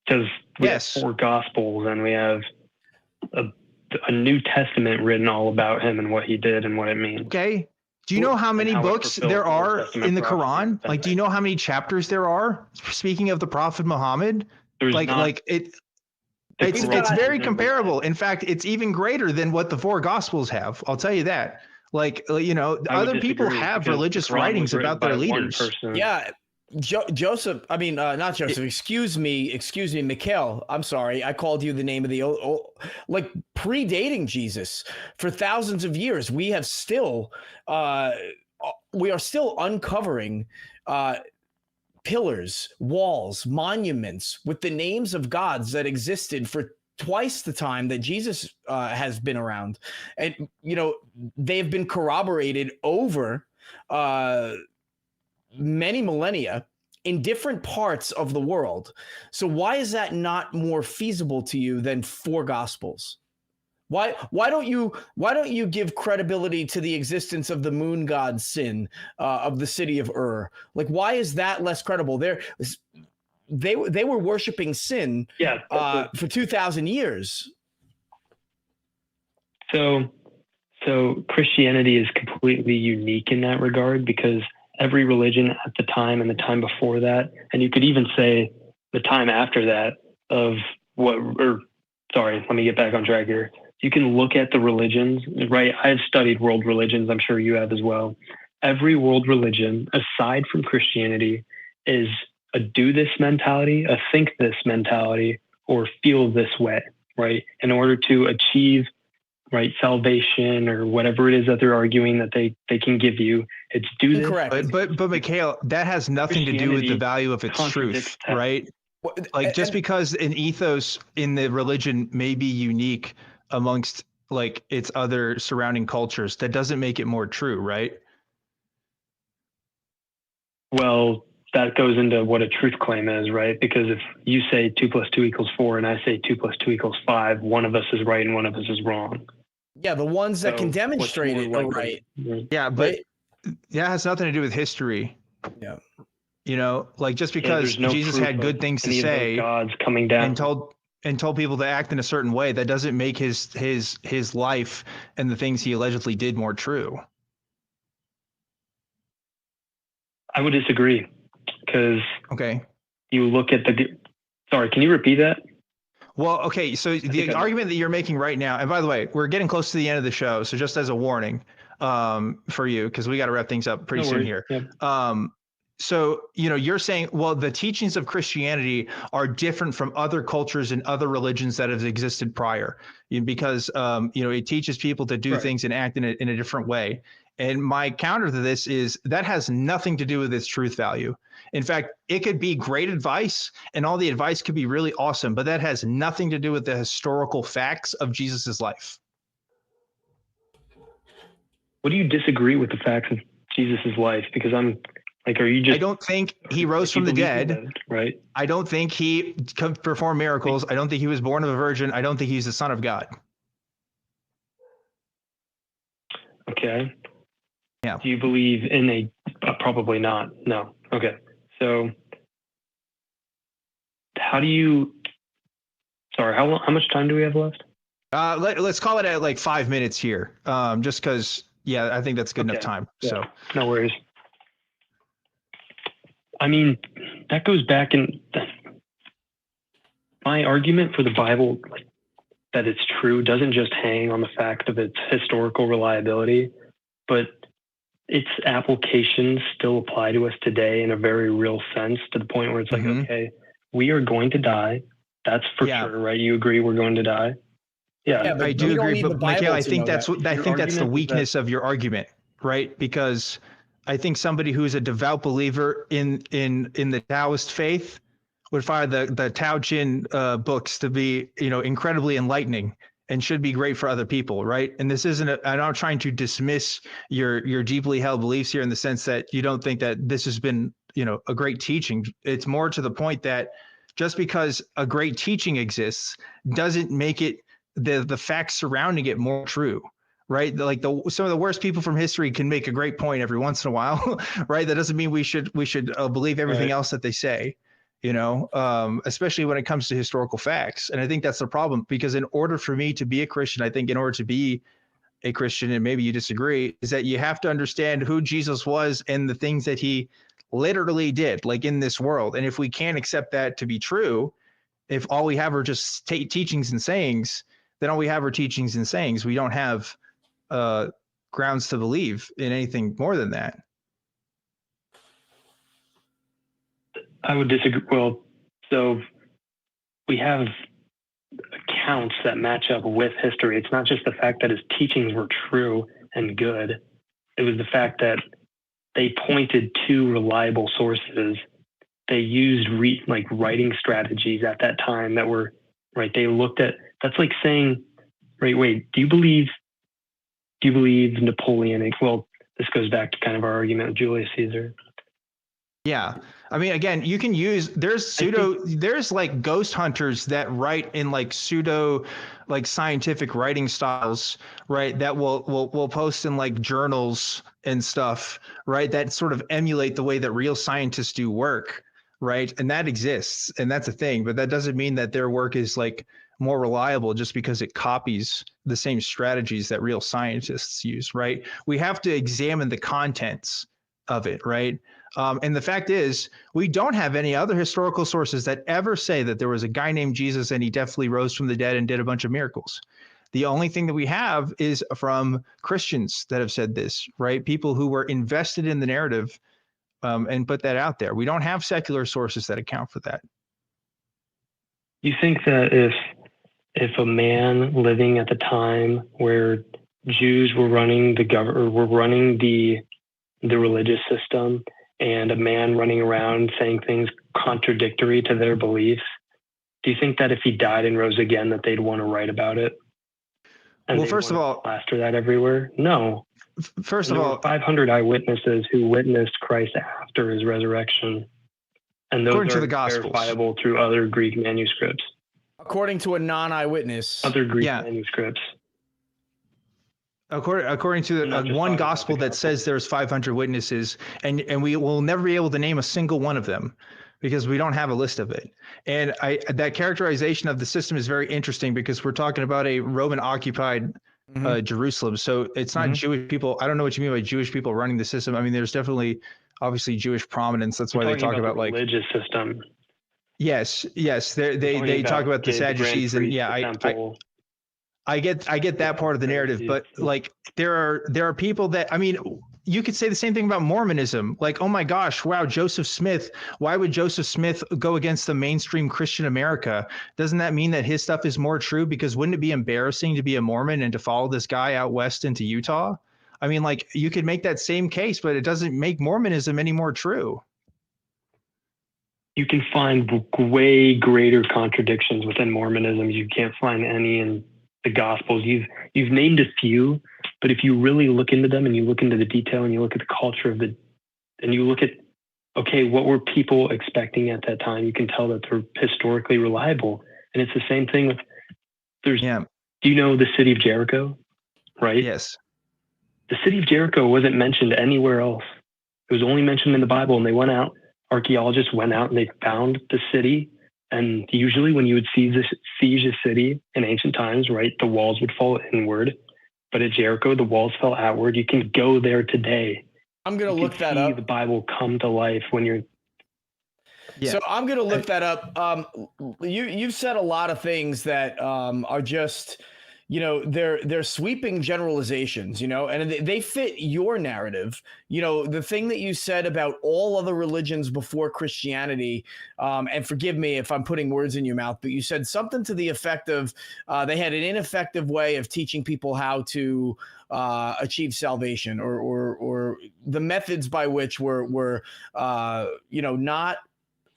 Because we have 4 Gospels and we have a New Testament written all about him and what he did and what it means. Okay. Do you know how many books there are in the Quran? Like, do you know how many chapters there are? Speaking of the Prophet Muhammad, it's very comparable. In fact, it's even greater than what the 4 Gospels have. I'll tell you that. Like, other people have religious writings about their leaders. Yeah. Joseph, not Joseph, excuse me, Mikhail. I'm sorry. I called you the name of the like predating Jesus for thousands of years. We are still uncovering pillars, walls, monuments with the names of gods that existed for twice the time that Jesus has been around. And, they've been corroborated over many millennia in different parts of the world. So why is that not more feasible to you than 4 Gospels? Why don't you give credibility to the existence of the moon god Sin of the city of Ur? Like, why is that less credible? They were worshiping Sin for 2,000 years. So Christianity is completely unique in that regard because every religion at the time and the time before that, and you could even say the time after that let me get back on track here. You can look at the religions, right? I've studied world religions. I'm sure you have as well. Every world religion, aside from Christianity, is a do this mentality, a think this mentality, or feel this way, right? In order to achieve, right, salvation or whatever it is that they're arguing that they can give you, it's do this. Correct. But Mikhail, that has nothing to do with the value of its truth, right? Like just because an ethos in the religion may be unique amongst like its other surrounding cultures, that doesn't make it more true, right? Well, that goes into what a truth claim is, right? Because if you say 2 + 2 = 4 and I say 2 + 2 = 5, one of us is right and one of us is wrong. Yeah, the ones that can So demonstrate what's it more are likely? right. Yeah, but Right? that has nothing to do with history. Yeah. You know, like just Yeah, because there's no Jesus proof had of good things to any of those say gods coming down. and told people to act in a certain way, that doesn't make his life and the things he allegedly did more true. I would disagree, because Okay. you look at sorry, can you repeat that? Well, okay, so the argument that you're making right now, and by the way, we're getting close to the end of the show, so just as a warning for you, because we got to wrap things up pretty soon here. Yep. So, you know, you're saying, well, the teachings of Christianity are different from other cultures and other religions that have existed prior, because, you know, it teaches people to do things and act in a different way. And my counter to this is that has nothing to do with its truth value. In fact, it could be great advice and all the advice could be really awesome, but that has nothing to do with the historical facts of Jesus's life. What do you disagree with the facts of Jesus's life? Because I'm like, are you just? I don't think he rose from the dead. Right. I don't think he could perform miracles. I don't think he was born of a virgin. I don't think he's the son of God. Okay. Yeah. Do you believe in probably not. No. Okay. So how do you, sorry, how much time do we have left? Let's call it at like 5 minutes here. Just because, yeah, I think that's good enough time. Yeah. So no worries. I mean, that goes back in my argument for the Bible, like, that it's true, doesn't just hang on the fact of its historical reliability, but its applications still apply to us today in a very real sense, to the point where it's like, okay, we are going to die. That's for sure, right? You agree we're going to die? Yeah, I do agree. But Mikhail, I think that's the weakness of your argument, right? Because I think somebody who's a devout believer in the Taoist faith would find the Tao Chin books to be, you know, incredibly enlightening and should be great for other people, right? And this isn't I'm not trying to dismiss your deeply held beliefs here in the sense that you don't think that this has been, you know, a great teaching. It's more to the point that just because a great teaching exists doesn't make it the facts surrounding it more true. Right, like some of the worst people from history can make a great point every once in a while, right? That doesn't mean we should believe everything else that they say, you know, especially when it comes to historical facts. And I think that's the problem, because in order for me to be a Christian, I think in order to be a Christian, and maybe you disagree, is that you have to understand who Jesus was and the things that he literally did, like in this world. And if we can't accept that to be true, if all we have are just teachings and sayings, then all we have are teachings and sayings. We don't have grounds to believe in anything more than that. I would disagree. Well, so we have accounts that match up with history. It's not just the fact that his teachings were true and good. It was the fact that they pointed to reliable sources. They used writing strategies at that time that were right. They looked at, that's like saying, right, wait, do you believe Napoleonic? Well, this goes back to kind of our argument with Julius Caesar. Yeah. I mean, again, you can use, there's like ghost hunters that write in like pseudo, like scientific writing styles, right? That will post in like journals and stuff, right? That sort of emulate the way that real scientists do work, right? And that exists, and that's a thing, but that doesn't mean that their work is like more reliable just because it copies the same strategies that real scientists use, right? We have to examine the contents of it, right? And the fact is, we don't have any other historical sources that ever say that there was a guy named Jesus and he definitely rose from the dead and did a bunch of miracles. The only thing that we have is from Christians that have said this, right? People who were invested in the narrative and put that out there. We don't have secular sources that account for that. You think that if a man living at the time where Jews were running the religious system, and a man running around saying things contradictory to their beliefs, do you think that if he died and rose again, that they'd want to write about it? And Well, first of all, plaster that everywhere. No. First And of there all, were 500 eyewitnesses who witnessed Christ after his resurrection. And those according to are the Gospels. verifiable through other Greek manuscripts. According to a non-eyewitness. Other Greek manuscripts. According to one gospel that says there's 500 witnesses, and we will never be able to name a single one of them because we don't have a list of it. And that characterization of the system is very interesting because we're talking about a Roman occupied Jerusalem. So it's not Jewish people. I don't know what you mean by Jewish people running the system. I mean, there's definitely obviously Jewish prominence. That's why they talk about like religious system. Yes. They talk about the Sadducees and I get that part of the narrative, but like there are people that, I mean, you could say the same thing about Mormonism. Like, oh my gosh, wow, Joseph Smith. Why would Joseph Smith go against the mainstream Christian America? Doesn't that mean that his stuff is more true? Because wouldn't it be embarrassing to be a Mormon and to follow this guy out west into Utah? I mean, like you could make that same case, but it doesn't make Mormonism any more true. You can find way greater contradictions within Mormonism. You can't find any in the Gospels. You've named a few, but if you really look into them and you look into the detail and you look at the culture of and you look at, okay, what were people expecting at that time? You can tell that they're historically reliable. And it's the same thing with, do you know the city of Jericho? Right? Yes. The city of Jericho wasn't mentioned anywhere else. It was only mentioned in the Bible, and they went out, archaeologists went out and they found the city. And usually when you would siege a city in ancient times, right, the walls would fall inward. But at Jericho, the walls fell outward. You can go there today. I'm going to look that up. The Bible come to life when you're. Yeah. So I'm going to look that up. You've said a lot of things that are just, you know, they're sweeping generalizations, you know, and they fit your narrative. You know, the thing that you said about all other religions before Christianity, and forgive me if I'm putting words in your mouth, but you said something to the effect of they had an ineffective way of teaching people how to achieve salvation, or the methods by which were you know, not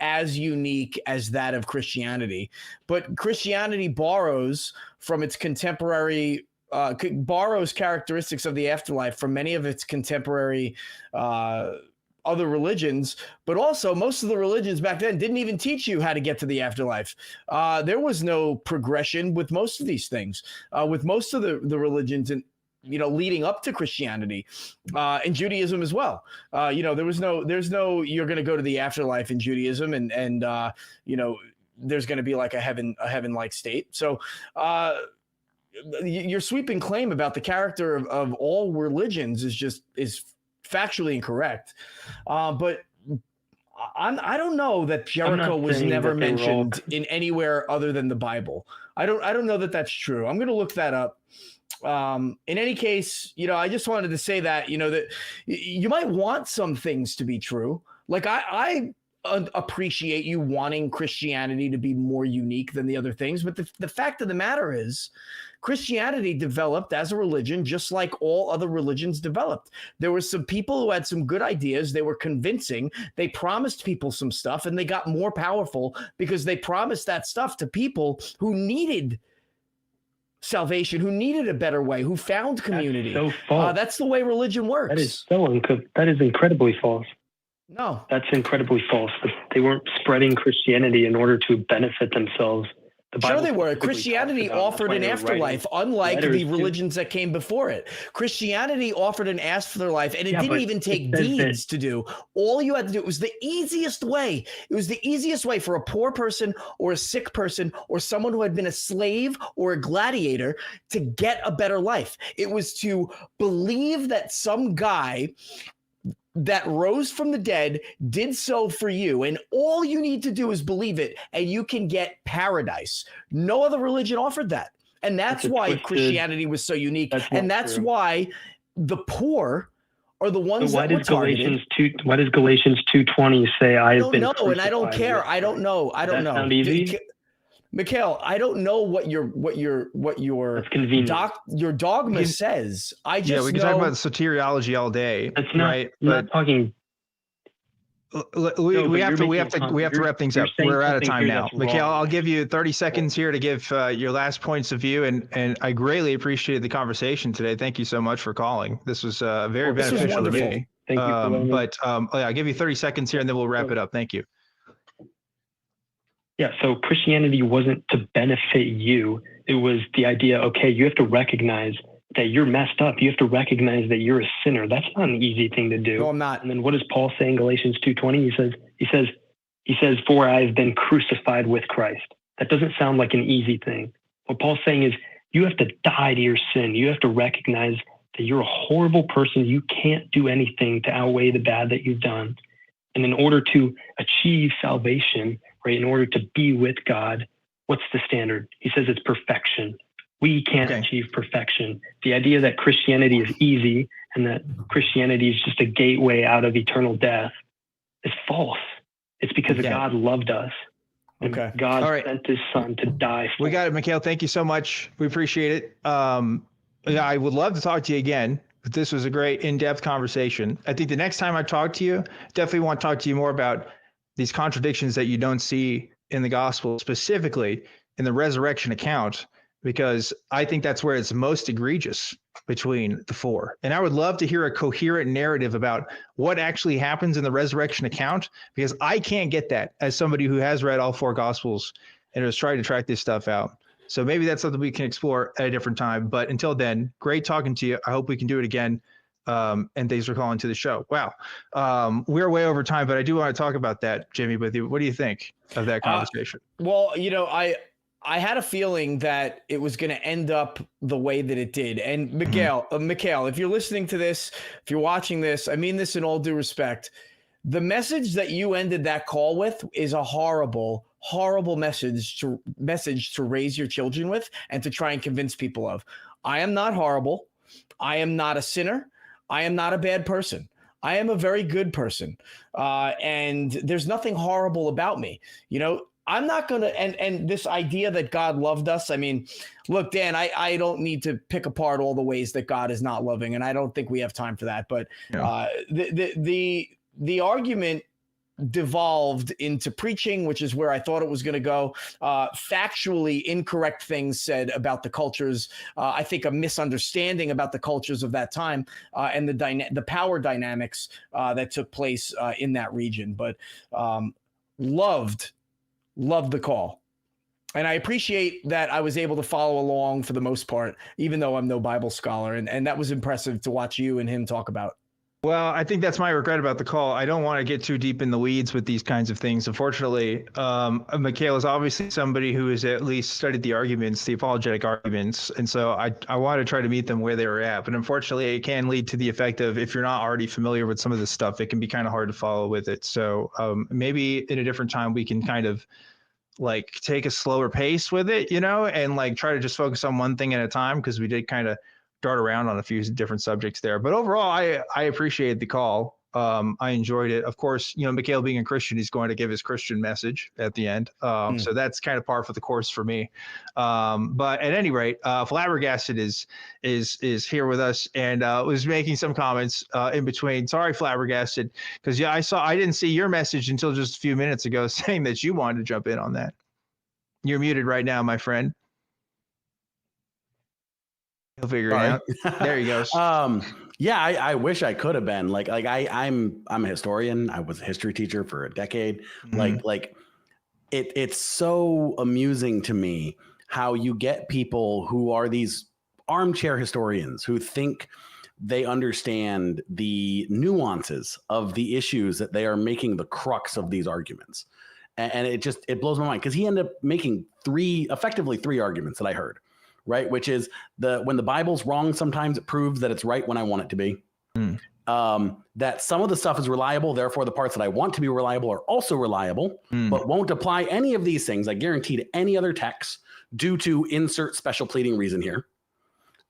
as unique as that of Christianity. But Christianity borrows from its contemporary, borrows characteristics of the afterlife from many of its contemporary other religions, but also most of the religions back then didn't even teach you how to get to the afterlife. There was no progression with most of these things, with most of the religions and, you know, leading up to Christianity, and Judaism as well. You know, there's no, you're going to go to the afterlife in Judaism and you know, there's going to be like a heaven-like state. So your sweeping claim about the character of all religions is factually incorrect. But I don't know that Jericho was never mentioned in anywhere other than the Bible. I don't know that that's true. I'm going to look that up. In any case, you know, I just wanted to say that, you know, that you might want some things to be true. Like I appreciate you wanting Christianity to be more unique than the other things. But the fact of the matter is Christianity developed as a religion, just like all other religions developed. There were some people who had some good ideas. They were convincing. They promised people some stuff, and they got more powerful because they promised that stuff to people who needed salvation, who needed a better way, who found community. That's so false. That's the way religion works. That is incredibly false. No, that's incredibly false. They weren't spreading Christianity in order to benefit themselves. Sure they were. Christianity offered an afterlife, unlike the religions that came before it. Christianity offered an afterlife, and it didn't even take deeds to do. All you had to do, it was the easiest way. It was the easiest way for a poor person or a sick person or someone who had been a slave or a gladiator to get a better life. It was to believe that some guy that rose from the dead did so for you, and all you need to do is believe it, and you can get paradise. No other religion offered that, and that's why Christianity was so unique, and that's why the poor are the ones that were targeted. Why does Galatians 2:20 say I have been crucified? And I don't care. I don't know. Sound easy? Mikhail, I don't know what your dogma says. I just we can talk about soteriology all day. That's not, right. I'm not talking. We have to wrap things up. We're out of time now. Mikhail, I'll give you 30 seconds here to give your last points of view, and I greatly appreciated the conversation today. Thank you so much for calling. This was very beneficial to me. Thank you. I'll give you 30 seconds here, and then we'll wrap it up. Thank you. Yeah, so Christianity wasn't to benefit you. It was the idea, okay, you have to recognize that you're messed up. You have to recognize that you're a sinner. That's not an easy thing to do. No, I'm not. And then what does Paul say in Galatians 2:20? He says, for I have been crucified with Christ. That doesn't sound like an easy thing. What Paul's saying is you have to die to your sin. You have to recognize that you're a horrible person. You can't do anything to outweigh the bad that you've done. And in order to achieve salvation, right, in order to be with God, what's the standard? He says it's perfection. We can't achieve perfection. The idea that Christianity is easy and that Christianity is just a gateway out of eternal death is false. It's because God loved us. And God sent his son to die for us. We got it, Mikhail. Thank you so much. We appreciate it. I would love to talk to you again, but this was a great in-depth conversation. I think the next time I talk to you, definitely want to talk to you more about these contradictions that you don't see in the gospel, specifically in the resurrection account, because I think that's where it's most egregious between the four. And I would love to hear a coherent narrative about what actually happens in the resurrection account, because I can't get that as somebody who has read all four gospels and is trying to track this stuff out. So maybe that's something we can explore at a different time. But until then, great talking to you. I hope we can do it again. And thanks for calling to the show. Wow. We're way over time, but I do want to talk about that, Jimmy, with you. What do you think of that conversation? Well, I had a feeling that it was going to end up the way that it did. And Mikhail, if you're listening to this, if you're watching this, I mean this in all due respect. The message that you ended that call with is a horrible, horrible message to raise your children with and to try and convince people of. I am not horrible. I am not a sinner. I am not a bad person. I am a very good person. And there's nothing horrible about me. I'm not going to, and this idea that God loved us. I mean, look, Dan, I don't need to pick apart all the ways that God is not loving, and I don't think we have time for that. But the argument devolved into preaching, which is where I thought it was going to go. Factually incorrect things said about the cultures. I think a misunderstanding about the cultures of that time and the power dynamics that took place in that region. But loved the call. And I appreciate that I was able to follow along for the most part, even though I'm no Bible scholar. And that was impressive to watch you and him talk about. Well, I think that's my regret about the call. I don't want to get too deep in the weeds with these kinds of things. Unfortunately, Mikhail is obviously somebody who has at least studied the arguments, the apologetic arguments. And so I want to try to meet them where they were at. But unfortunately, it can lead to the effect of, if you're not already familiar with some of this stuff, it can be kind of hard to follow with it. So maybe in a different time, we can kind of like take a slower pace with it, and like try to just focus on one thing at a time, because we did kind of dart around on a few different subjects there. But overall, I appreciate the call. I enjoyed it. Of course, Mikhail being a Christian, he's going to give his Christian message at the end. So that's kind of par for the course for me. But at any rate, Flabbergasted is here with us and was making some comments in between. Sorry, Flabbergasted, because I didn't see your message until just a few minutes ago saying that you wanted to jump in on that. You're muted right now, my friend. He'll figure it out. There he goes. Yeah, I wish I could have been I'm a historian. I was a history teacher for a decade. Mm-hmm. It's so amusing to me how you get people who are these armchair historians who think they understand the nuances of the issues that they are making the crux of these arguments. And it blows my mind, because he ended up making effectively three arguments that I heard. Right, which is when the Bible's wrong, sometimes it proves that it's right when I want it to be. That some of the stuff is reliable, therefore the parts that I want to be reliable are also reliable, but won't apply any of these things, I guarantee, to any other text due to insert special pleading reason here.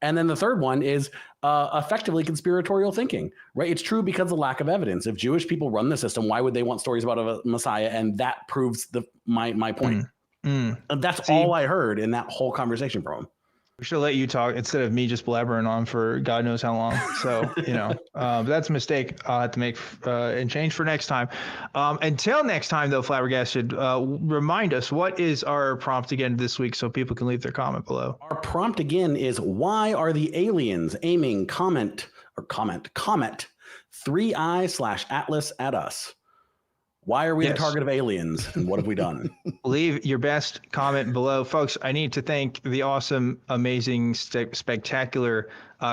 And then the third one is effectively conspiratorial thinking. Right, it's true because of lack of evidence. If Jewish people run the system, why would they want stories about a Messiah? And that proves my point. And that's all I heard in that whole conversation from him. We should let you talk instead of me just blabbering on for God knows how long. So, but that's a mistake I'll have to make and change for next time. Until next time, though, Flabbergasted, remind us, what is our prompt again this week so people can leave their comment below? Our prompt again is, why are the aliens aiming comet 3i/Atlas at us? Why are we the target of aliens, and what have we done? Leave your best comment below. Folks, I need to thank the awesome, amazing, spectacular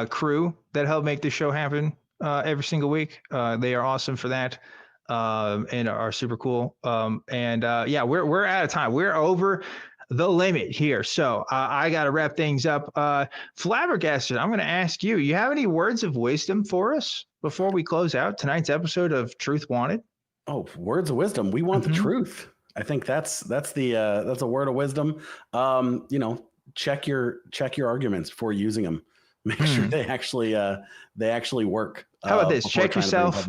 crew that helped make this show happen every single week. They are awesome for that and are super cool. Yeah, we're out of time. We're over the limit here. So I got to wrap things up. Flabbergasted, I'm going to ask you, you have any words of wisdom for us before we close out tonight's episode of Truth Wanted? Oh, words of wisdom. We want the truth. I think that's a word of wisdom. Check your arguments before using them. Make sure they actually work. How about this? Check yourself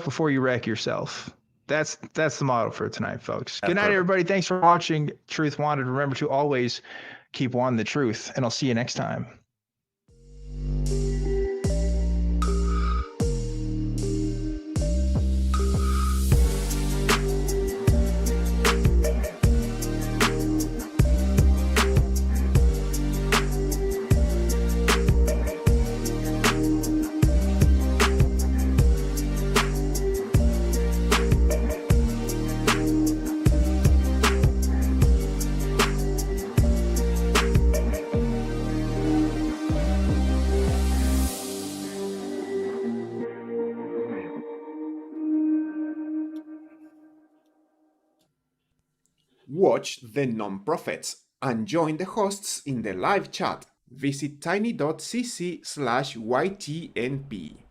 before you wreck yourself. That's the motto for tonight, folks. Good night, everybody. Thanks for watching Truth Wanted. Remember to always keep wanting the truth, and I'll see you next time. Watch the non-prophets and join the hosts in the live chat. Visit tiny.cc/ytnp.